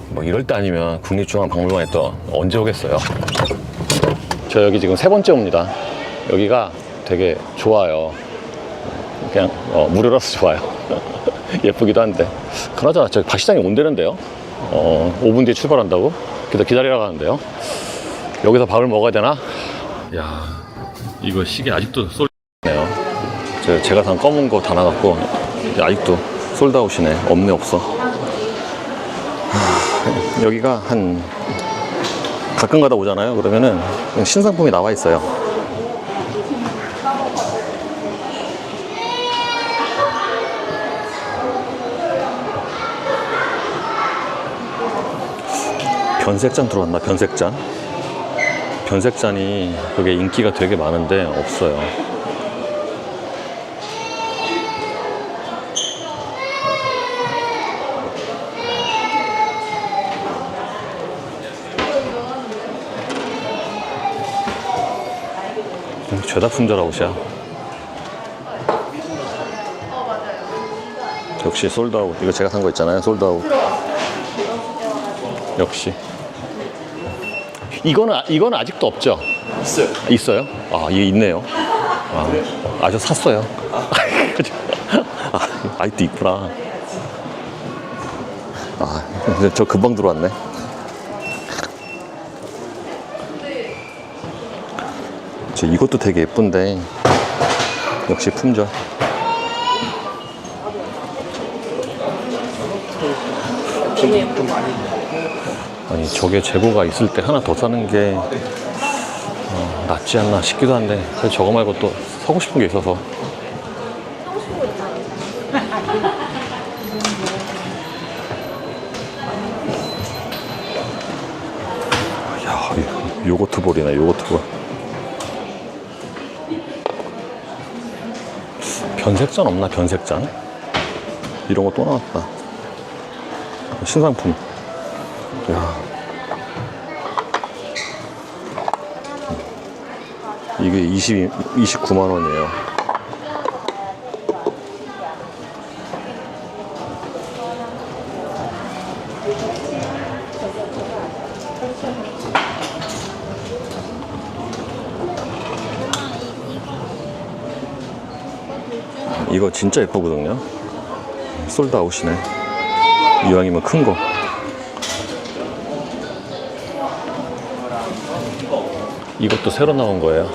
뭐 이럴 때 아니면 국립중앙박물관에 또 언제 오겠어요. 저 여기 지금 3번째 옵니다. 여기가 되게 좋아요. 그냥 무료라서 좋아요. 예쁘기도 한데. 그나저나 저기 박 시장이 온다는데요. 5분 뒤에 출발한다고? 그래서 기다리라고 하는데요. 여기서 밥을 먹어야 되나? 야, 이거 시계 아직도 솔드아웃이네요. 제가 산 검은 거 다 나갔고 아직도 솔드아웃이네. 없네, 없어. 여기가 가끔 가다 오잖아요. 그러면은 신상품이 나와 있어요. 변색잔 들어왔나? 변색잔이 그게 인기가 되게 많은데 없어요. 죄다 품절아웃이야. 역시 솔드아웃. 이거 제가 산 거 있잖아요, 솔드아웃. 역시. 이거는 아직도 없죠? 있어요? 이게 있네요. 저 샀어요. 아직도 있구나. 근데 저 금방 들어왔네. 이것도 되게 예쁜데 역시 품절. 아니 저게 재고가 있을 때 하나 더 사는 게 낫지 않나 싶기도 한데, 그래서 저거 말고 또 사고 싶은 게 있어서. 야, 요거트 볼이네, 요거트 볼. 변색잔 없나? 변색잔? 이런 거 또 나왔다. 신상품. 야. 이게 29만 원이에요. 이거 진짜 예쁘거든요. 솔드아웃이네. 이왕이면 큰 거. 이것도 새로 나온 거예요.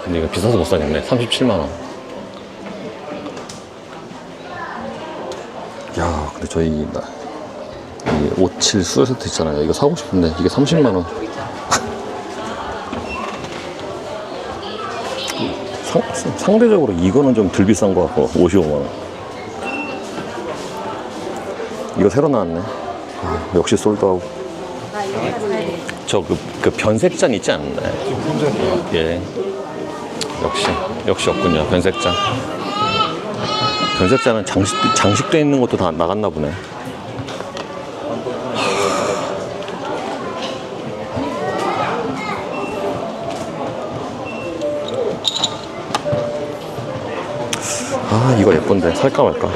근데 이거 비싸서 못 사겠네. 37만 원. 야, 근데 저희 이 57 수요 세트 있잖아요. 이거 사고 싶은데 이게 30만 원. 상대적으로 이거는 좀 덜 비싼 것 같고 55만 원. 이거 새로 나왔네. 아, 역시 솔드아웃. 저 그 변색잔 있지 않나요? 예. 역시 없군요. 변색잔. 변색잔은 장식돼 있는 것도 다 나갔나 보네. 아, 이거 예쁜데 살까 말까.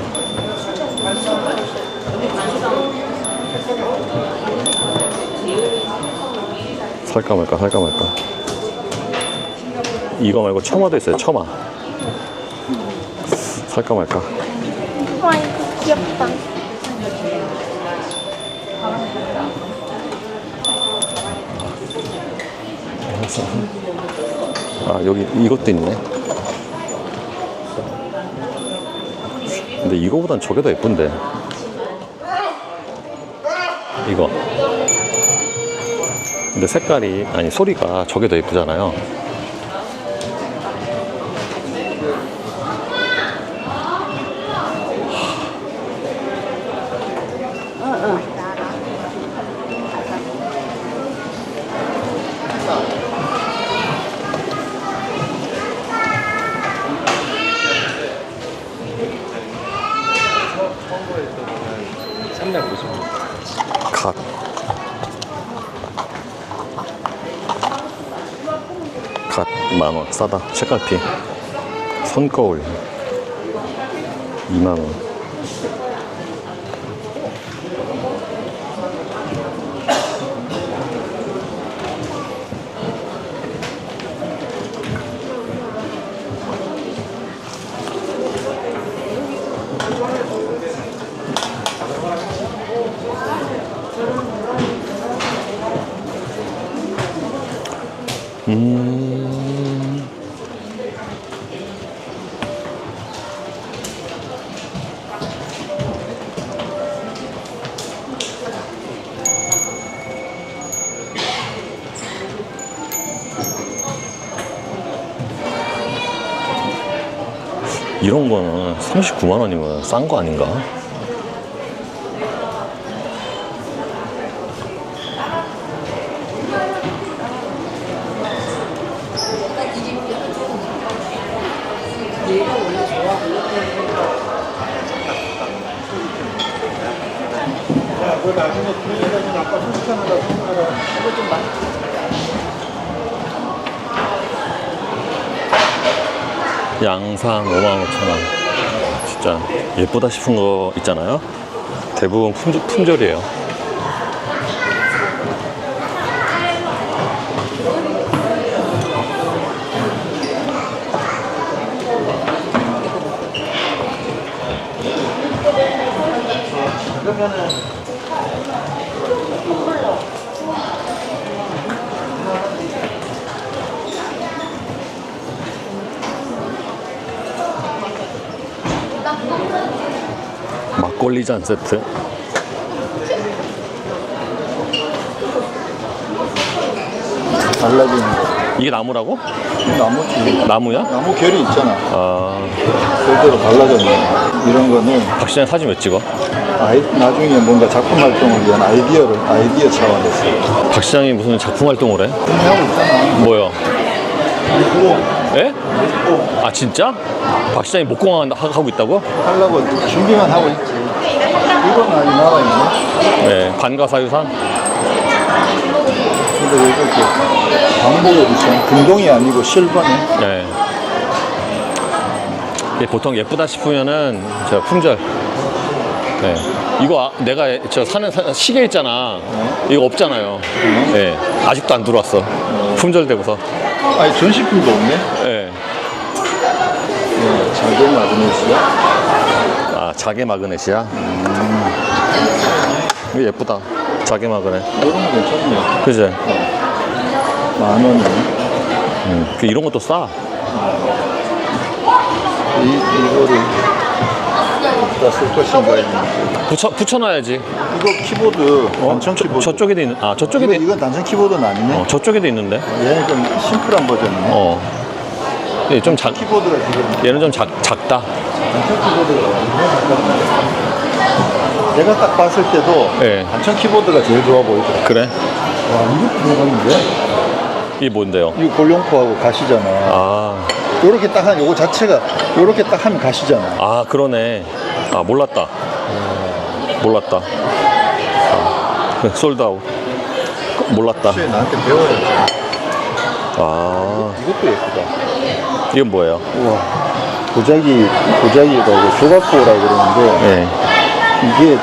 살까 말까. 이거 말고 처마도 있어요. 처마. 살까 말까. 와, 이거 귀엽다. 아, 여기 이것도 있네. 근데 이거보단 저게 더 예쁜데. 이거. 근데 색깔이, 아니 소리가 저게 더 예쁘잖아요. 갓. 갓 만원. 싸다. 책갈피. 손거울 2만원. 이런 거는 39만 원이면 싼 거 아닌가? 양산 55,000원. 진짜 예쁘다 싶은 거 있잖아요. 대부분 품절이에요. 막걸리 잔 세트. 달라지는 거. 이게 나무라고? 나무지. 나무야? 나무 결이 있잖아. 아, 별대로 달라졌네. 이런 거는 박시장 사진 왜 찍어? 나중에 뭔가 작품 활동을 위한 아이디어 차원에서 박시장이 무슨 작품 활동을 해? 하고 있잖아. 뭐요? 예? 아, 진짜? 박시장이 목공하고 있다고? 하려고 준비만 하고 있지. 실버만이 나와 있네. 네, 관가사유상. 근데 왜 이렇게 광복 에디션 금동이 아니고 실버네. 네. 이게 보통 예쁘다 싶으면은 저 품절. 네. 이거 내가 저 사는 시계 있잖아. 이거 없잖아요. 네. 아직도 안 들어왔어. 품절되고서. 아니 전시품도 없네. 네. 자개 마그네시아. 아, 자개 마그넷이야? 이거 예쁘다. 자개 마그넷. 이런 거 괜찮네. 그지? 10,000원이네. 그 이런 것도 싸. 이거를 어디다 쓸 것인가 했는데. 붙여놔야지. 이거 키보드 단청 키보드. 저쪽에도 있는, 아, 저쪽에도 있, 이건 단청 키보드는 아니네. 저쪽에도 있는데. 얘는 좀 심플한 버전이네. 얘 좀 작, 키보드가 지금 얘는 좀 작다. 단청 키보드가 완전 작거든요. 내가 딱 봤을 때도 네. 단청 키보드가 제일 좋아 보이더라. 그래? 와, 이거 들어갔는데? 이게 뭔데요? 이거 골룡포하고 가시잖아. 아, 요렇게 딱 하면 요거 자체가 요렇게 딱 하면 가시잖아. 아, 그러네. 아, 몰랐다. 몰랐다. 아, 솔드아웃. 몰랐다. 혹시 나한테 배워야지. 아, 이것도 예쁘다. 이건 뭐예요? 우와. 고자기라고 조각보라고 그러는데 네. 이게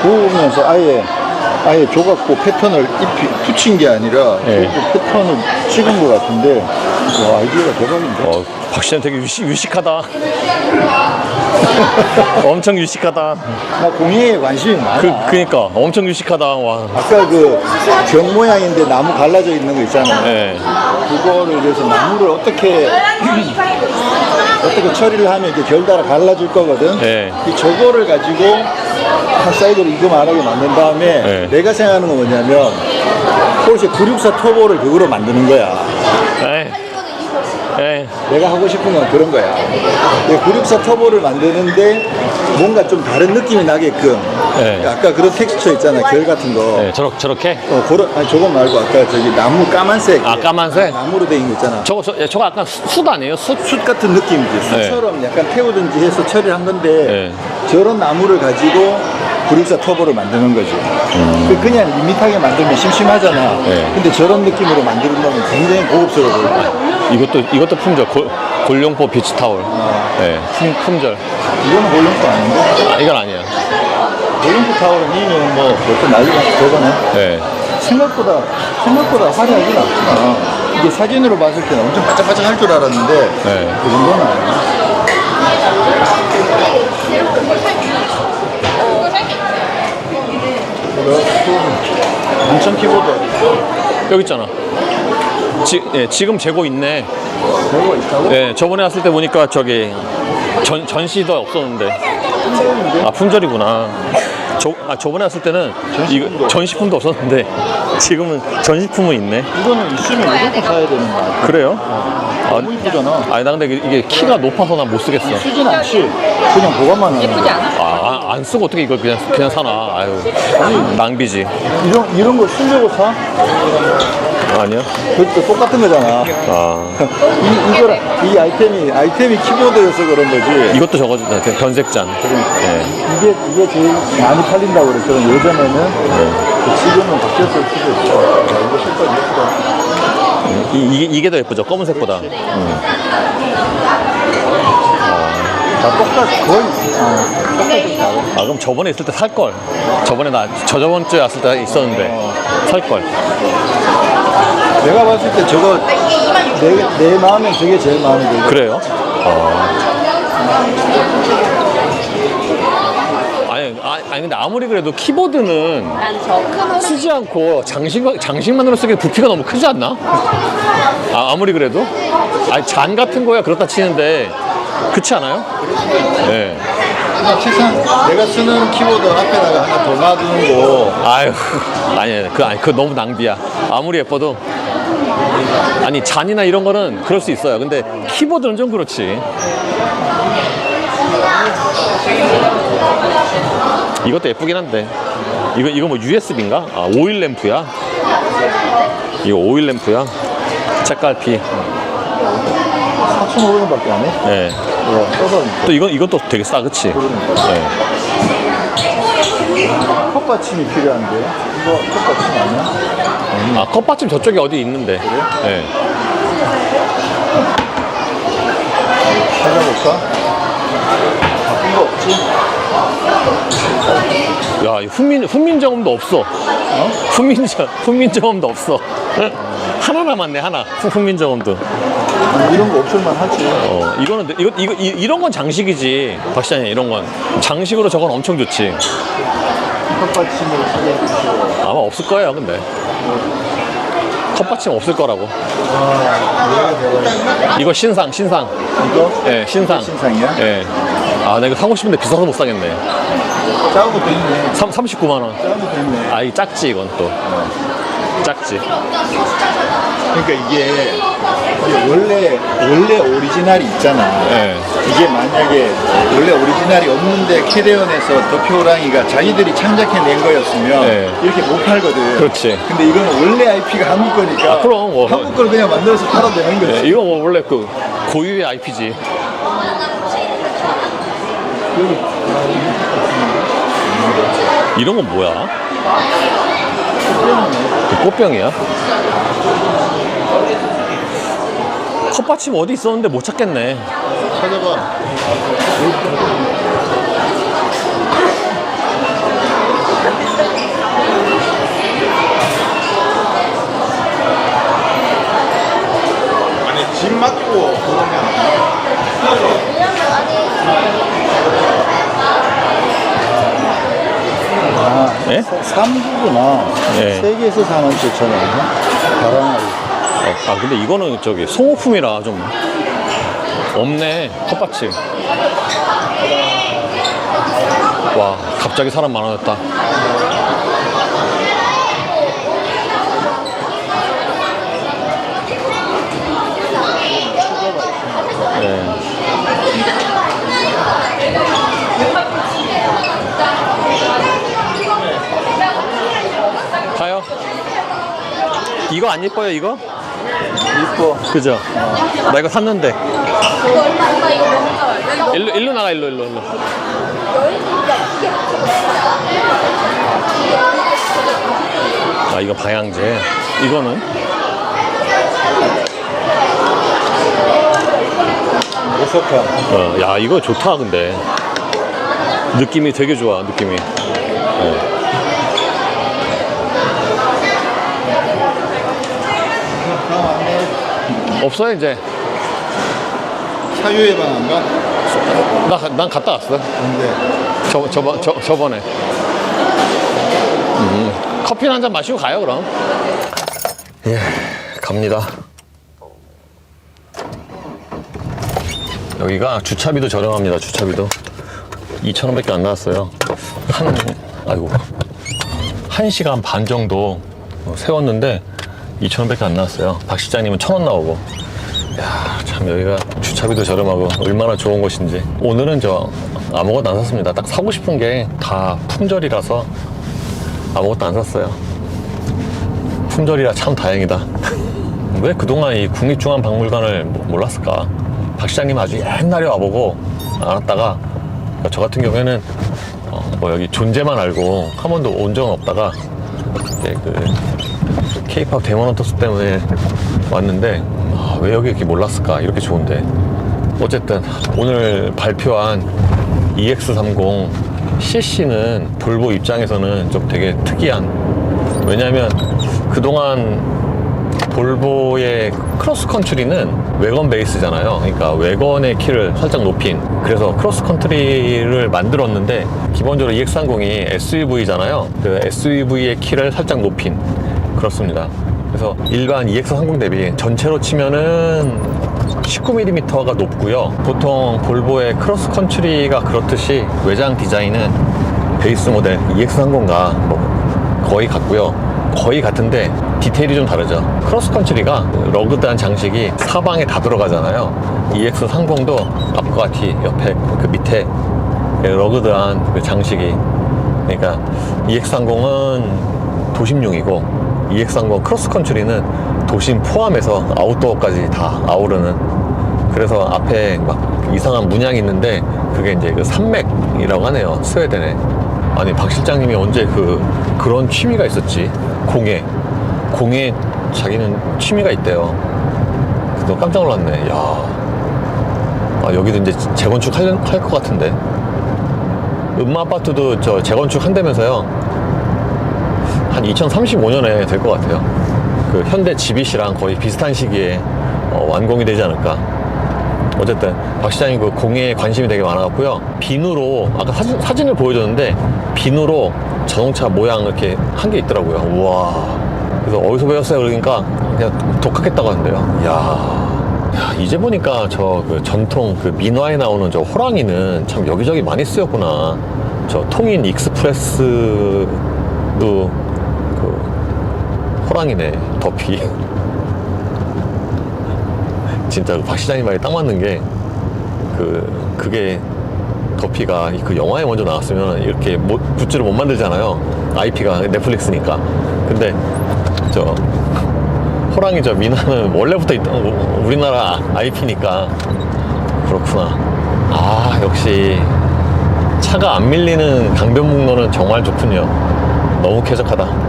구우면서 아예 조각보 패턴을 붙인 게 아니라 네. 조각보 패턴을 찍은 것 같은데 와, 아이디어가 대박인데. 박시현 되게 유식하다. 엄청 유식하다. 나 공예에 관심이 많아. 그니까 엄청 유식하다. 와. 아까 그 병 모양인데 나무 갈라져 있는 거 있잖아. 네. 그거를 그래서 나무를 어떻게 처리를 하면 이렇게 결달아 갈라질 거거든. 네. 저거를 가지고 한 사이드로 이거 말하게 만든 다음에 네. 내가 생각하는 건 뭐냐면 포르쉐 964 터보를 그거로 만드는 거야. 에이. 내가 하고 싶은 건 그런 거야. 964 터보를 만드는데 뭔가 좀 다른 느낌이 나게끔. 네. 아까 그런 텍스처 있잖아, 결 같은 거. 네, 저렇게? 아니, 저거 말고 아까 저기 나무 까만색. 아, 까만색? 나무로 된 거 있잖아. 저거 약간 숯 아니에요? 숯? 같은 느낌이지. 숯처럼 약간 태우든지 해서 처리를 한 건데 네. 저런 나무를 가지고 964 터보를 만드는 거지. 그냥 밋밋하게 만들면 심심하잖아. 네. 근데 저런 느낌으로 만들면 굉장히 고급스러워 보이고. 이것도 품절. 골룡포 비치 타월. 네, 품절. 이거는 골룡포 아닌데? 아, 이건 아니야. 골룡포 타월은 이미 뭐 벌써 난리가 저거네. 네. 생각보다 화려하진 않구나. 이게 사진으로 봤을 때는 엄청 반짝반짝할 줄 알았는데 네. 그 정도는 아니야. 단청 키보드 여기 있잖아. 지금 재고 있네. 저거 있다고? 네, 저번에 왔을 때 보니까 저기 전시도 없었는데. 아, 품절이구나. 저번에 왔을 때는 이거 전시품도 없었는데 지금은 전시품은 있네. 이거는 있으면 무조건 사야 되는 거야. 그래요? 너무 이쁘잖아. 아니, 나 근데 이게 키가 높아서 난 못 쓰겠어. 쓰진 않지. 그냥 보관만 하는 예쁘지 거야. 않아? 아, 안 쓰고 어떻게 이걸 그냥 사나. 아유, 낭비지. 이런 거 쓰려고 사? 아니요? 그것도 똑같은 거잖아. 아, 이 아이템이 키보드여서 그런 거지. 이것도 저거지. 변색잔. 네. 이게 제일 많이 팔린다고 그랬거든. 예전에는. 지금은 바뀌었을 수도 있어. 야, 이거 색깔 예쁘다. 이게 더 예쁘죠? 검은색보다. 다 똑같이 거의. 똑같이 다르. 아, 그럼 저번에 있을 때 살걸. 저저번 주에 왔을 때 있었는데 살걸. 내가 봤을 때 저거 내 마음엔 저게 제일 마음에 들고. 그래요? 아니 근데 아무리 그래도 키보드는 쓰지 않고 장식만으로 쓰기에 부피가 너무 크지 않나? 아무리 그래도? 아니 잔 같은 거야 그렇다 치는데 그렇지 않아요? 네. 그냥 책상 내가 쓰는 키보드 앞에다가 하나 더 놔두는 거. 아유, 아니, 그거 너무 낭비야. 아무리 예뻐도. 아니, 잔이나 이런 거는 그럴 수 있어요. 근데 키보드는 좀 그렇지. 이것도 예쁘긴 한데. 이거 뭐 USB인가? 아, 오일 램프야? 이거 오일 램프야? 책갈피. 4,500원밖에 안 해? 네. 써서 또 이것도 되게 싸, 그치? 네. 컵받침이 필요한데 이거 컵받침 아니야? 아, 컵받침 저쪽에 어디 있는데. 그래요? 네. 찾아볼까? 바쁜 거 없지? 야, 이 훈민정음도 없어. 어? 훈민정음도 없어. 하나 남았네, 하나. 훈민정음도. 이런 거 없을만 하지. 이거는, 이런 건 장식이지. 박 시장님, 이런 건. 장식으로 저건 엄청 좋지. 컵받침을 찾아주시고. 아마 없을 거예요, 근데. 컵받침 없을 거라고. 이거 신상. 이거? 예, 신상. 신상이야? 예. 아, 나 이거 사고 싶은데 비싸서 못 사겠네. 작은 것도 있네. 39만원. 작은 것도 있네. 아, 이 작지, 이건 또. 작지. 그러니까 이게 원래 오리지널이 있잖아. 예. 이게 만약에 원래 오리지널이 없는데 캐리온에서 더표호랑이가 자기들이 창작해낸 거였으면 네. 이렇게 못 팔거든. 그렇지. 근데 이거는 원래 IP가 한국 거니까 아, 그럼 뭐. 한국 걸 그냥 만들어서 팔아도 되는 거지. 예, 이거 뭐 원래 그 고유의 IP지. 이런 건 뭐야? 그 꽃병이야? 컵받침 어디 있었는데 못 찾겠네. 찾아봐. 아니 집 맞고 그러면 예? 3구구나. 예. 3개에서 47,000원이야? 바람아리. 아, 근데 이거는 저기 송호품이라 좀 없네. 컵받침. 와, 갑자기 사람 많아졌다. 네. 가요. 이거 안 예뻐요, 이거? 이뻐. 그죠? 나 이거 샀는데. 일로 나가, 일로. 아, 이거 방향제. 이거는? 오사카. 야, 이거 좋다, 근데. 느낌이 되게 좋아, 느낌이. 네. 없어요, 이제. 사유 예방 안 가? 난 갔다 왔어. 근데 저번에. 커피 한 잔 마시고 가요, 그럼. 예, 갑니다. 여기가 주차비도 저렴합니다, 주차비도. 2,000원밖에 안 나왔어요. 아이고. 1시간 반 정도 세웠는데 2,000원밖에 안 나왔어요. 박 시장님은 1,000원 나오고. 야, 참 여기가 주차비도 저렴하고 얼마나 좋은 곳인지. 오늘은 저 아무것도 안 샀습니다. 딱 사고 싶은 게 다 품절이라서 아무것도 안 샀어요. 품절이라 참 다행이다. 왜 그동안 이 국립중앙박물관을 몰랐을까? 박 시장님 아주 옛날에 와보고 안 왔다가, 그러니까 저 같은 경우에는 뭐 여기 존재만 알고 한 번도 온 적은 없다가 이제 그 K-POP 데모넌터스 때문에 왔는데, 왜 여기 이렇게 몰랐을까? 이렇게 좋은데. 어쨌든 오늘 발표한 EX30 CC는 볼보 입장에서는 좀 되게 특이한, 왜냐면 그동안 볼보의 크로스컨트리는 외건 베이스잖아요. 그러니까 외건의 키를 살짝 높인, 그래서 크로스컨트리를 만들었는데 기본적으로 EX30이 SUV잖아요. 그 SUV의 키를 살짝 높인, 그렇습니다. 그래서 일반 EX30 대비 전체로 치면은 19mm가 높고요. 보통 볼보의 크로스컨트리가 그렇듯이 외장 디자인은 베이스 모델 EX30과 뭐 거의 같고요. 거의 같은데 디테일이 좀 다르죠. 크로스컨트리가 러그드한 장식이 사방에 다 들어가잖아요. EX30도 앞과 뒤, 옆에 그 밑에 러그드한 그 장식이, 그러니까 EX30은 도심용이고 EX30 크로스컨트리는 도심 포함해서 아웃도어까지 다 아우르는, 그래서 앞에 막 이상한 문양이 있는데 그게 이제 그 산맥이라고 하네요. 스웨덴에. 아니 박 실장님이 언제 그런 취미가 있었지? 공예 자기는 취미가 있대요. 그래서 깜짝 놀랐네. 야, 아, 여기도 이제 재건축 할 것 같은데. 음마아파트도 저 재건축 한다면서요. 한 2035년에 될 것 같아요. 그 현대 GBC랑 거의 비슷한 시기에 완공이 되지 않을까. 어쨌든 박 시장님 그 공예에 관심이 되게 많아갖고요. 비누로 아까 사진을 보여줬는데 비누로 자동차 모양 이렇게 한 게 있더라고요. 우와. 그래서 어디서 배웠어요? 그러니까 그냥 독학했다고 하는데요. 야, 이제 보니까 저 그 전통 그 민화에 나오는 저 호랑이는 참 여기저기 많이 쓰였구나. 저 통인 익스프레스도 그 호랑이네. 더피. 진짜 박 시장님 말이 딱 맞는 게 그게 더피가 그 영화에 먼저 나왔으면 이렇게 굿즈를 못 만들잖아요. IP가 넷플릭스니까. 근데 저 호랑이 저 민화는 원래부터 있던 우리나라 IP니까 그렇구나. 아, 역시 차가 안 밀리는 강변북로는 정말 좋군요. 너무 쾌적하다.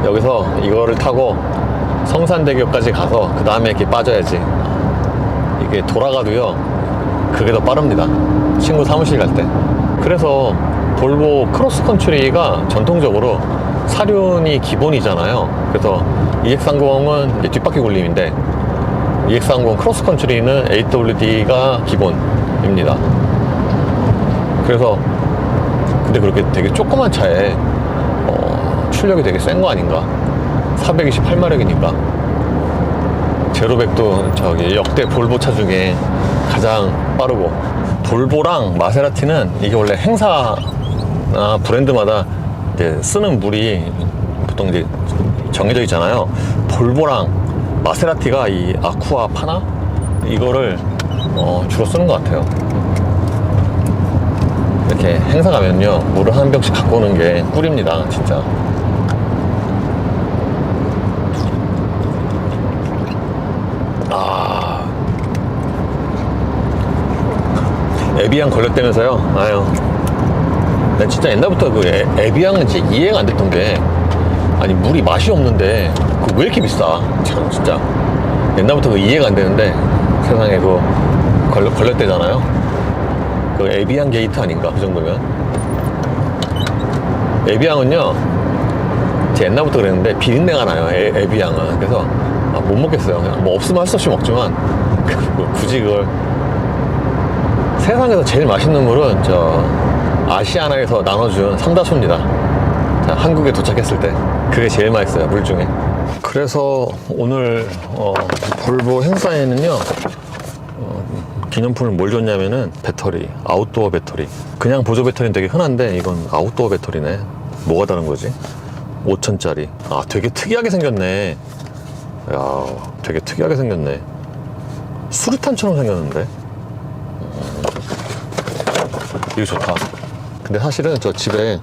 여기서 이거를 타고 성산대교까지 가서 그 다음에 이렇게 빠져야지. 이게 돌아가도요, 그게 더 빠릅니다. 친구 사무실 갈 때. 그래서 볼보 크로스컨트리가 전통적으로 사륜이 기본이잖아요. 그래서 EX30은 이제 뒷바퀴 굴림인데 EX30 크로스컨트리는 AWD가 기본입니다. 그래서 근데 그렇게 되게 조그만 차에 출력이 되게 센 거 아닌가. 428마력이니까 제로백도 저기 역대 볼보 차 중에 가장 빠르고, 볼보랑 마세라티는 이게 원래 행사나 브랜드마다 이제 쓰는 물이 보통 이제 정해져 있잖아요. 볼보랑 마세라티가 이 아쿠아 파나 이거를 주로 쓰는 것 같아요. 이렇게 행사 가면요, 물을 한 병씩 갖고 오는 게 꿀입니다, 진짜. 에비앙 걸렸다면서요? 아유, 난 진짜 옛날부터 그 에비앙은 진짜 이해가 안 됐던 게, 아니 물이 맛이 없는데 그거 왜 이렇게 비싸? 참 진짜 옛날부터 그 이해가 안 되는데, 세상에 그거 걸렸대잖아요. 그 에비앙 게이트 아닌가, 그 정도면. 에비앙은요, 제가 옛날부터 그랬는데 비린내가 나요, 에비앙은. 그래서 못 먹겠어요. 그냥 뭐 없으면 할 수 없이 먹지만 굳이 그걸. 세상에서 제일 맛있는 물은 저 아시아나에서 나눠준 삼다수입니다. 자, 한국에 도착했을 때 그게 제일 맛있어요, 물 중에. 그래서 오늘 볼보 행사에는요, 기념품을 뭘 줬냐면은 배터리, 아웃도어 배터리. 그냥 보조 배터리는 되게 흔한데 이건 아웃도어 배터리네. 뭐가 다른 거지? 5,000짜리. 아, 되게 특이하게 생겼네. 야, 되게 특이하게 생겼네. 수류탄처럼 생겼는데. 이거 좋다. 근데 사실은 저 집에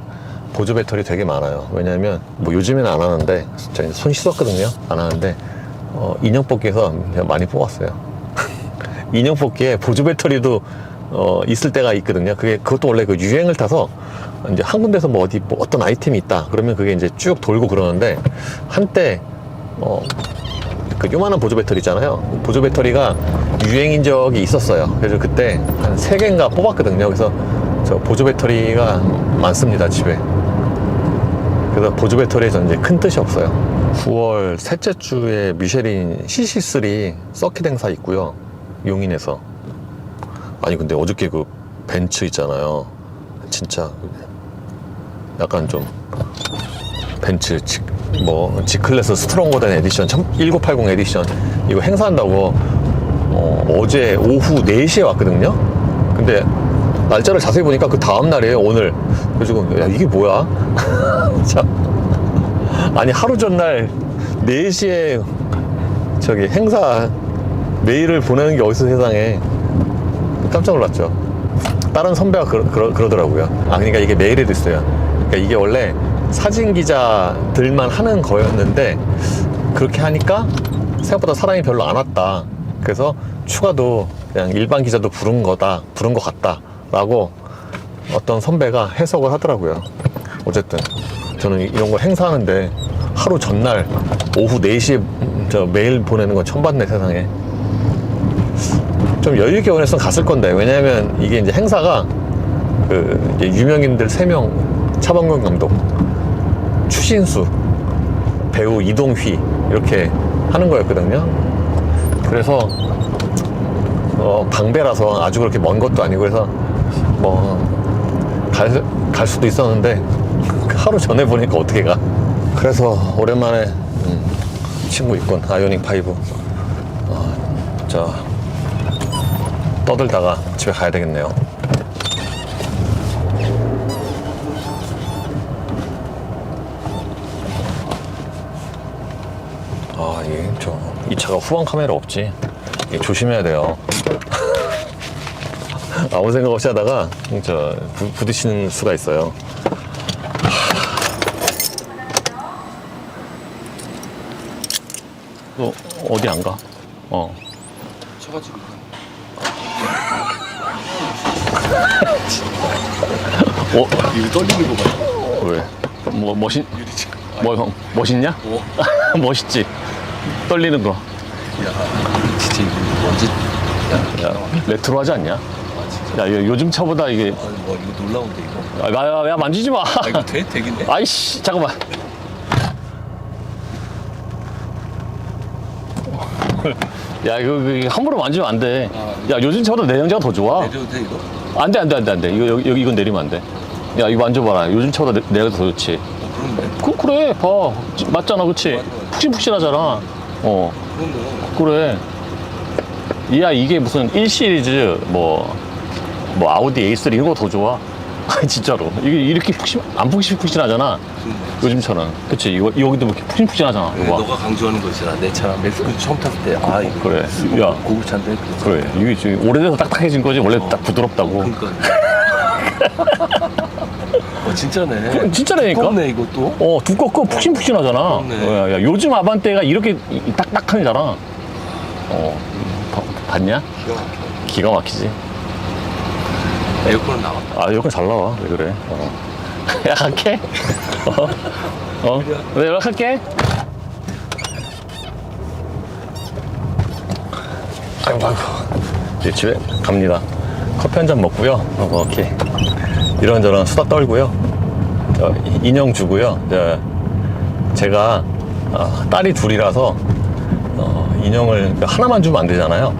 보조 배터리 되게 많아요. 왜냐면 뭐 요즘에는 안 하는데, 저희 손 씻었거든요. 안 하는데 인형 뽑기에서 그냥 많이 뽑았어요. 인형 뽑기에 보조 배터리도 있을 때가 있거든요. 그것도 원래 그 유행을 타서 이제 한 군데서 뭐 어떤 아이템이 있다 그러면 그게 이제 쭉 돌고 그러는데, 한때 그 요만한 보조 배터리 있잖아요. 보조 배터리가 유행인 적이 있었어요. 그래서 그때 한 3개인가 뽑았거든요. 그래서 저 보조 배터리가 많습니다, 집에. 그래서 보조 배터리에 저는 이제 큰 뜻이 없어요. 9월 셋째 주에 미쉐린 CC3 서킷 행사 있고요, 용인에서. 아니 근데 어저께 그 벤츠 있잖아요. 진짜 약간 좀 벤츠 G클래스 스트롱거된 에디션 1980 에디션 이거 행사한다고 어제 오후 4시에 왔거든요. 근데 날짜를 자세히 보니까 그 다음 날이에요, 오늘. 그래가지고 야, 이게 뭐야? 아니 하루 전날 4시에 저기 행사 메일을 보내는 게 어디서, 세상에. 깜짝 놀랐죠. 다른 선배가 그러더라고요. 아, 그러니까 이게 메일에도 있어요. 그러니까 이게 원래 사진 기자들만 하는 거였는데 그렇게 하니까 생각보다 사람이 별로 안 왔다. 그래서 추가도 그냥 일반 기자도 부른 것 같다라고 어떤 선배가 해석을 하더라고요. 어쨌든 저는 이런 거 행사하는데 하루 전날 오후 4시에 저 메일 보내는 건 처음 봤네, 세상에. 좀 여유있게 원했으면 갔을 건데, 왜냐면 이게 이제 행사가 그 이제 유명인들 3명, 차범근 감독, 추신수, 배우 이동휘 이렇게 하는 거였거든요. 그래서 방배라서 아주 그렇게 먼 것도 아니고 해서 뭐 갈 수도 있었는데 하루 전에 보니까 어떻게 가. 그래서 오랜만에 친구 있군, 아이오닉 5. 저 떠들다가 집에 가야 되겠네요. 이 차가 후방 카메라 없지. 이게 조심해야 돼요. 아무 생각 없이 하다가 부딪히는 수가 있어요. 너 어디 안 가? 차가 지금 이거 떨리는 거 봐. 왜? 멋있냐? 멋있지? 떨리는 거. 야, 진짜 이거 뭔지. 야, 레트로하지 않냐? 야, 요즘 차보다 이게. 뭐 이거 놀라운데 이거. 야, 만지지 마. 이거 돼? 되겠네? 아이씨, 잠깐만. 야, 이거 함부로 만지면 안 돼. 야, 요즘 차보다 내연기가 더 좋아. 내려도 돼 이거? 안 돼. 이건 내리면 안 돼. 야, 이거 만져봐라. 요즘 차보다 내연기가 더 좋지. 그런데? 그래, 봐. 맞잖아, 그치? 푹신푹신하잖아. 그런데. 그래. 야, 이게 무슨 1 시리즈 뭐 아우디 A3 이런 거 더 좋아. 아니, 진짜로. 이게 이렇게 안 푹신푹신하잖아. 요즘처럼. 그치? 여기도 이렇게 푹신푹신하잖아. 네, 이거 봐. 너가 강조하는 거 있잖아. 내 차랑 멕시코 처음 탔을 때. 아, 이거. 그래. 야. 고급차인데. 그래. 이게 지금 오래돼서 딱딱해진 거지. 원래 딱 부드럽다고. 그러니까. 진짜네. 진짜라니까? 두껍네 이것도. 두껍고 푹신푹신하잖아. 그렇네. 야, 요즘 아반떼가 이렇게 딱딱하잖아. 봤냐? 기가 막히지. 에어컨은 나왔다. 에어컨 잘 나와. 왜 그래? 야, 갈게. 네, 연락할게. 아이고. 이제 집에 갑니다. 커피 한 잔 먹고요. 이렇게 이런저런 수다 떨고요. 인형 주고요. 제가 딸이 둘이라서 인형을 하나만 주면 안 되잖아요.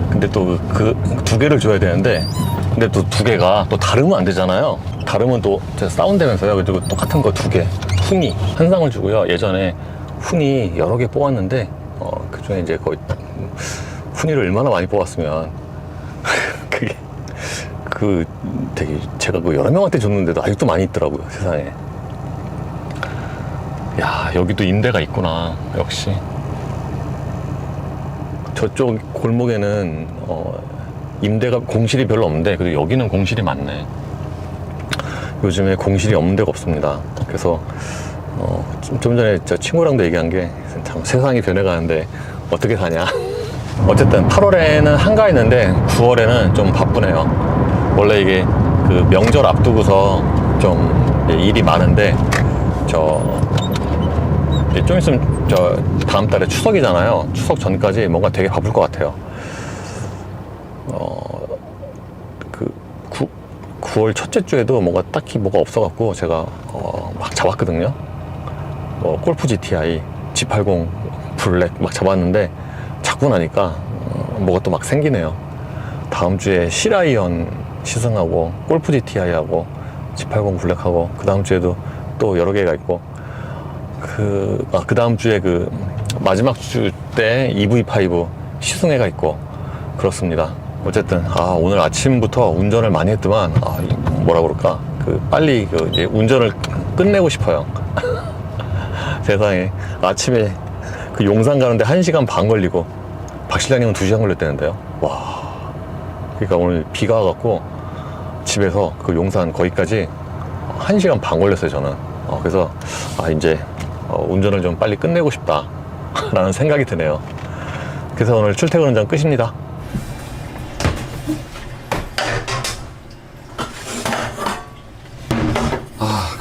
근데 또 그 2개를 줘야 되는데, 근데 또 2개가 또 다르면 안 되잖아요. 다르면 또 싸운다면서요. 그리고 똑같은 거 2개, 훈이 한 쌍을 주고요. 예전에 훈이 여러 개 뽑았는데 그 중에 이제 거의 훈이를 얼마나 많이 뽑았으면 그게 되게 제가 여러 명한테 줬는데도 아직도 많이 있더라고요, 세상에. 야, 여기도 임대가 있구나. 역시 저쪽 골목에는 임대가 공실이 별로 없는데, 그래도 여기는 공실이 많네. 요즘에 공실이 없는 데가 없습니다. 그래서 좀 전에 저 친구랑도 얘기한 게, 참 세상이 변해가는데 어떻게 사냐. 어쨌든 8월에는 한가했는데 9월에는 좀 바쁘네요. 원래 이게 그 명절 앞두고서 좀 일이 많은데, 좀 있으면 다음 달에 추석이잖아요. 추석 전까지 뭔가 되게 바쁠 것 같아요. 9월 첫째 주에도 뭔가 딱히 뭐가 없어갖고 제가 막 잡았거든요. 골프 GTI, G80 블랙 막 잡았는데, 잡고 나니까 뭐가 또 막 생기네요. 다음 주에 실아이언 시승하고, 골프 GTI하고, G80 블랙하고, 그 다음 주에도 또 여러 개가 있고, 그 다음 주에 마지막 주 때 EV5 시승회가 있고, 그렇습니다. 어쨌든, 오늘 아침부터 운전을 많이 했더만, 뭐라 그럴까. 빨리 이제 운전을 끝내고 싶어요. 세상에. 아침에 용산 가는데 1시간 반 걸리고, 박 실장님은 2시간 걸렸다는데요. 와. 그러니까 오늘 비가 와갖고, 집에서 용산 거기까지 1시간 반 걸렸어요, 저는. 그래서, 이제, 운전을 좀 빨리 끝내고 싶다. 라는 생각이 드네요. 그래서 오늘 출퇴근 운전 끝입니다.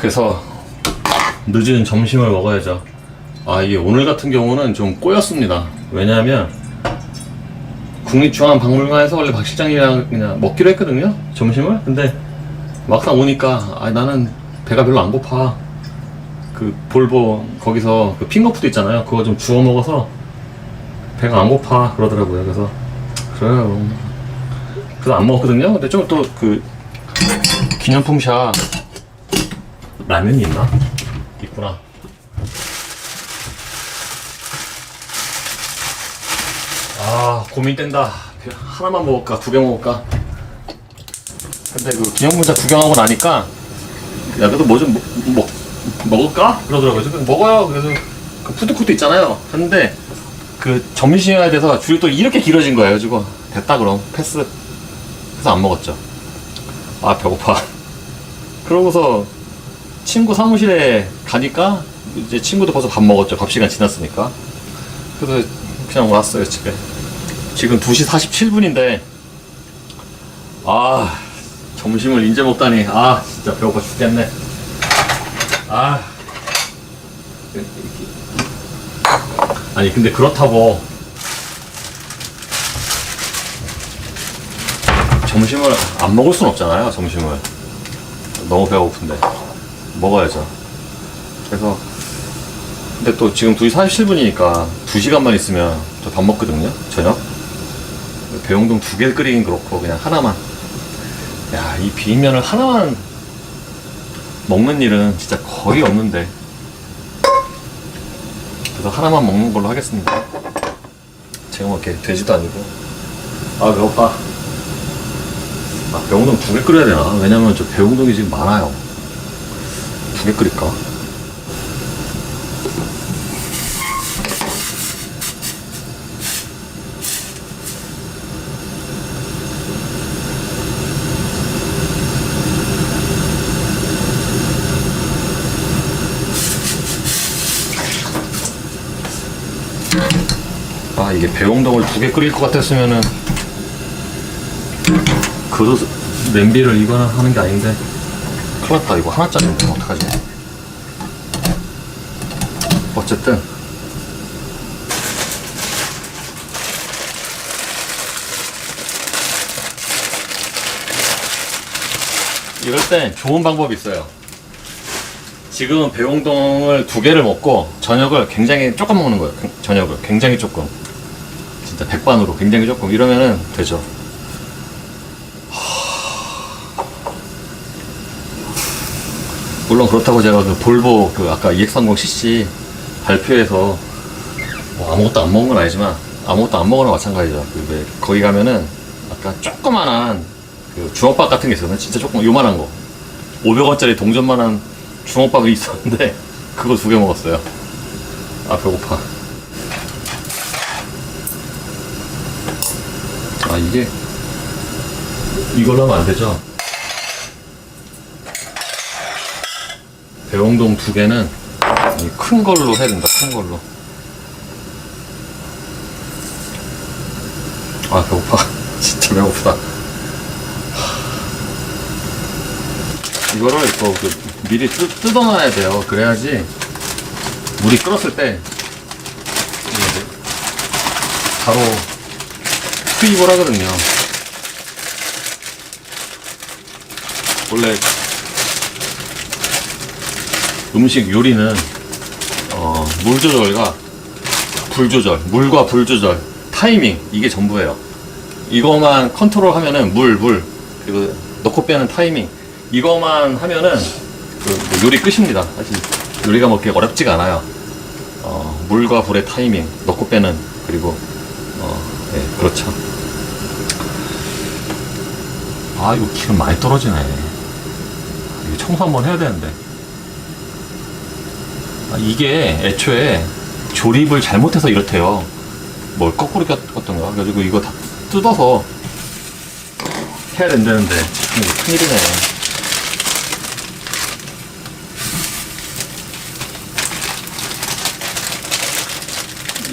그래서 늦은 점심을 먹어야죠. 아, 이게 오늘 같은 경우는 좀 꼬였습니다. 왜냐하면 국립중앙박물관에서 원래 박 실장이랑 그냥 먹기로 했거든요, 점심을. 근데 막상 오니까 나는 배가 별로 안 고파. 그 볼보 거기서 그 핑거푸드 있잖아요, 그거 좀 주워 먹어서 배가 안 고파 그러더라고요. 그래서 그래요. 그래서 안 먹었거든요. 근데 좀 또 그 기념품샵 라면이 있나? 있구나. 아, 고민된다. 하나만 먹을까? 두 개 먹을까? 근데 그 기념품샵 구경하고 나니까 야, 그래도 뭐 좀 먹을까? 그러더라고요. 그래서 먹어요. 그래서 그 푸드코트 있잖아요. 했는데 그 점심시간에 돼서 줄이 또 이렇게 길어진 거예요. 그래서 됐다 그럼 패스. 그래서 안 먹었죠. 아, 배고파. 그러고서 친구 사무실에 가니까 이제 친구도 벌써 밥 먹었죠. 밥 시간 지났으니까. 그래서 그냥 왔어요, 집에. 지금 2시 47분인데 아, 점심을 이제 먹다니. 아, 진짜 배고파 죽겠네. 아, 아니 근데 그렇다고 점심을 안 먹을 순 없잖아요. 점심을 너무 배고픈데 먹어야죠. 그래서 근데 또 지금 2시 47분이니까 2시간만 있으면 저 밥 먹거든요, 저녁. 배용동 2개 끓이긴 그렇고 그냥 하나만. 야, 이 비빔면을 하나만 먹는 일은 진짜 거의 없는데, 그래서 하나만 먹는 걸로 하겠습니다. 제가 뭐 이렇게 돼지도 아니고. 아, 배고파. 아, 배용동 2개 끓여야 되나? 왜냐면 저 배용동이 지금 많아요. 2개 끓일까? 아, 이게 배용동을 2개 끓일 것 같았으면은 그릇 냄비를 이거나 하는 게 아닌데. 큰일 났다. 이거 하나짜리인데 어떡하지? 어쨌든 이럴 땐 좋은 방법이 있어요. 지금 배용동을 2개를 먹고 저녁을 굉장히 조금 먹는 거예요. 저녁을 굉장히 조금, 진짜 백반으로 굉장히 조금, 이러면은 되죠. 물론 그렇다고 제가 그 볼보 그 아까 EX30cc 발표에서 뭐 아무것도 안 먹은 건 아니지만, 아무것도 안 먹은 거나 마찬가지죠. 왜 거기 가면은 아까 조그만한 그 주먹밥 같은 게 있었는데, 진짜 조금 요만한 거 500원짜리 동전만한 주먹밥이 있었는데 그거 2개 먹었어요. 아, 배고파. 아, 이게 이걸로 하면 안 되죠. 배용동 2개는 큰 걸로 해야 된다. 큰 걸로. 아, 배고파. 진짜 배고프다. 이거를 또 미리 뜯어놔야 돼요. 그래야지 물이 끓었을 때 바로 투입을 하거든요. 원래 음식 요리는 물 조절과 불 조절, 물과 불 조절, 타이밍, 이게 전부예요. 이거만 컨트롤하면은 물, 그리고 넣고 빼는 타이밍, 이거만 하면은 그 요리 끝입니다. 사실 요리가 뭐 그렇게 어렵지가 않아요. 물과 불의 타이밍, 넣고 빼는, 그리고 네, 그렇죠. 아, 이거 기름 많이 떨어지네. 이게 청소 한번 해야 되는데. 아, 이게 애초에 조립을 잘못해서 이렇대요. 뭘 거꾸로 꼈던가. 그래가지고 이거 다 뜯어서 해야 된다는데 이거 큰일이네.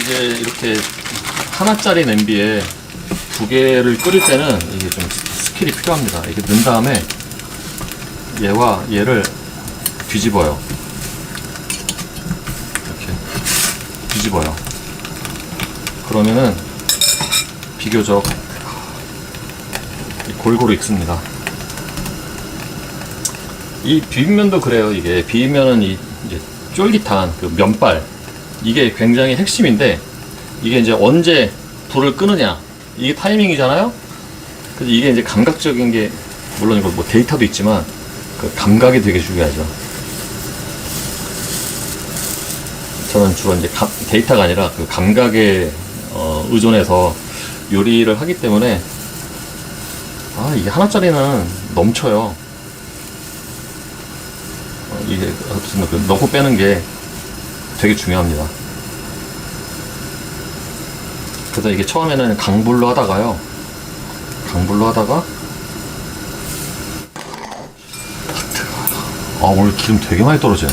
이제 이렇게 하나짜리 냄비에 2개를 끓일 때는 이게 좀 스킬이 필요합니다. 이렇게 넣은 다음에 얘와 얘를 뒤집어요. 이렇게 뒤집어요. 그러면은 비교적 골고루 익습니다. 이 비빔면도 그래요. 이게 비빔면은 이제 쫄깃한 그 면발, 이게 굉장히 핵심인데, 이게 이제 언제 불을 끄느냐, 이게 타이밍이잖아요. 그래서 이게 이제 감각적인 게, 물론 이거 뭐 데이터도 있지만 그 감각이 되게 중요하죠. 저는 주로 이제 데이터가 아니라 그 감각에 의존해서 요리를 하기 때문에, 이게 하나짜리는 넘쳐요. 이게 넣고 빼는 게 되게 중요합니다. 그래서 이게 처음에는 강불로 하다가요, 오늘 기름 되게 많이 떨어지네.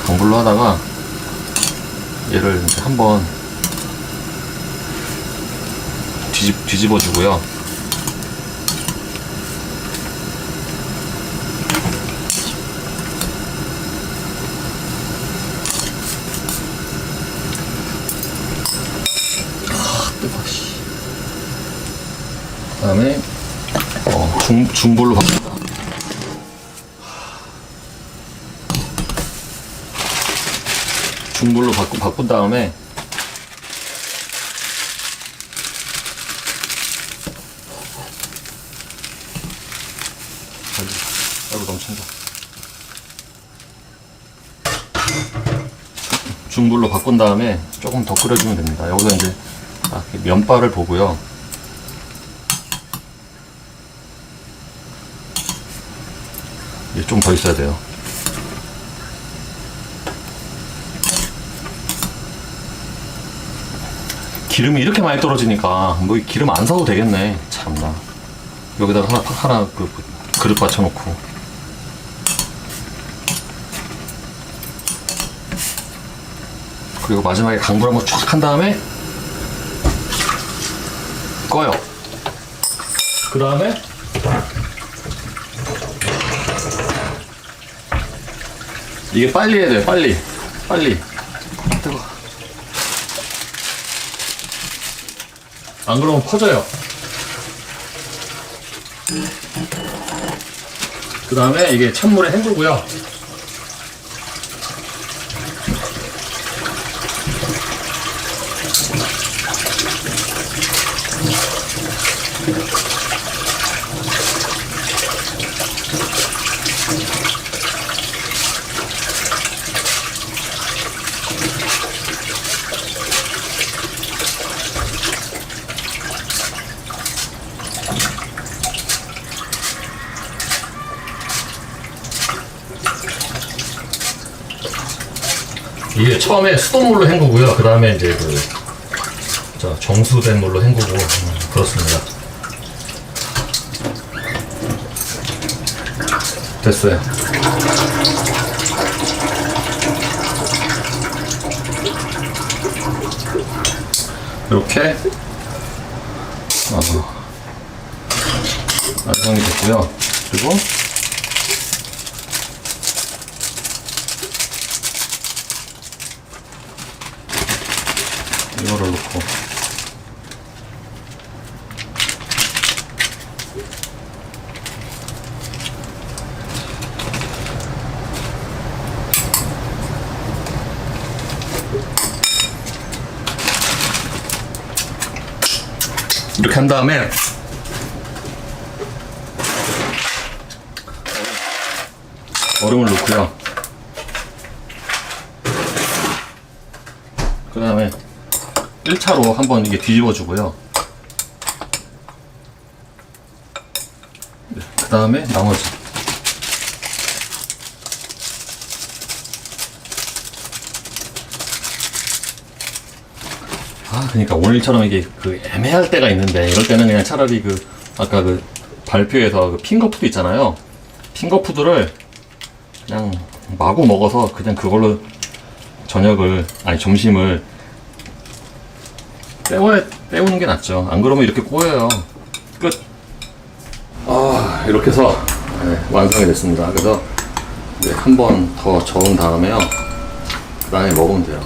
강불로 하다가 얘를 이제 한번 뒤집어 주고요. 그 다음에 중불로 바꾼다. 중불로 바꾼 다음에 아이고 넘친다. 중불로 바꾼 다음에 조금 더 끓여주면 됩니다. 여기서 이제 면발을 보고요. 좀 더 있어야 돼요. 기름이 이렇게 많이 떨어지니까 뭐 기름 안 사도 되겠네. 참나. 여기다가 하나 그릇 받쳐놓고. 그리고 마지막에 강불 한번 쫙 한 다음에 꺼요. 그 다음에 이게 빨리 해야 돼요. 빨리. 뜨거. 안 그러면 퍼져요. 그 다음에 이게 찬물에 헹구고요. 이게 처음에 수돗물로 헹구고요. 그 다음에 이제 정수된 물로 헹구고, 그렇습니다. 됐어요. 이렇게 완성이 됐고요. 그리고 이거를 넣고 이렇게 한 다음에 얼음을 넣고요. 그 다음에 1차로 한번 이게 뒤집어 주고요. 그 다음에 나머지 그러니까 오늘처럼 이게 애매할 때가 있는데, 이럴 때는 그냥 차라리 아까 발표에서 핑거푸드 있잖아요. 핑거푸드를 그냥 마구 먹어서 그냥 그걸로 점심을 때우는 게 낫죠. 안 그러면 이렇게 꼬여요. 끝. 이렇게 해서 완성이 됐습니다. 그래서 네, 한 번 더 저은 다음에요. 그 다음에 먹으면 돼요.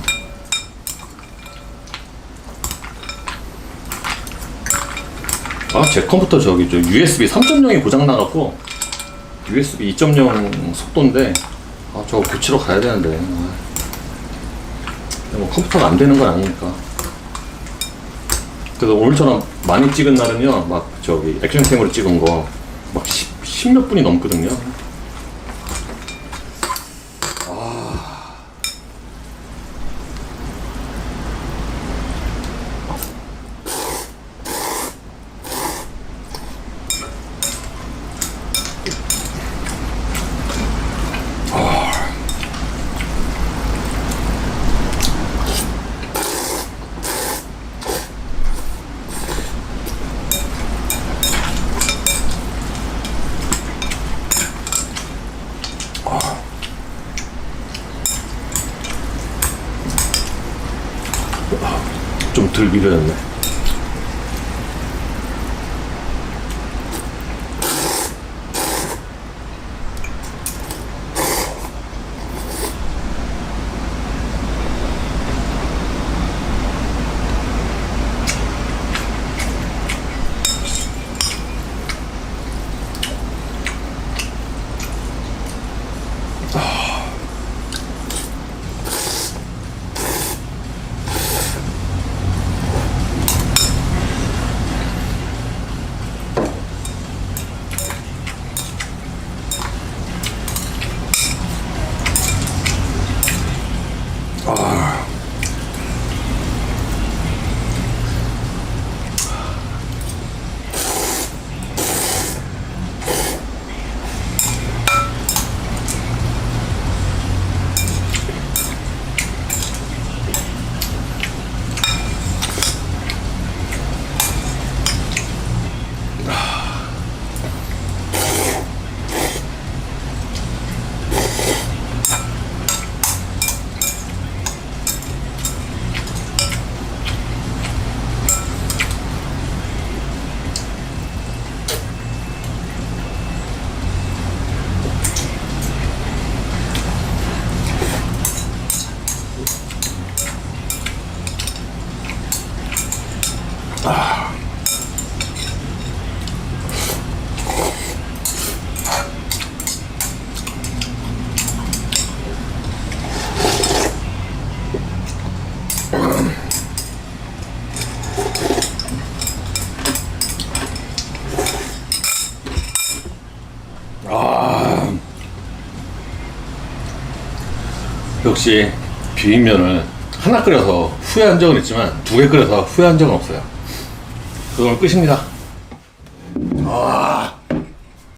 아, 제 컴퓨터 저기 저 USB 3.0이 고장나갖고 USB 2.0 속도인데 아, 저거 고치러 가야 되는데 뭐 컴퓨터가 안 되는 건 아니니까. 그래서 오늘처럼 많이 찍은 날은요, 막 저기 액션캠으로 찍은 거 막 10몇 분이 넘거든요. 좀 덜 비벼졌네. 역시 비빔면을 하나 끓여서 후회한 적은 있지만 2개 끓여서 후회한 적은 없어요. 그건 끝입니다.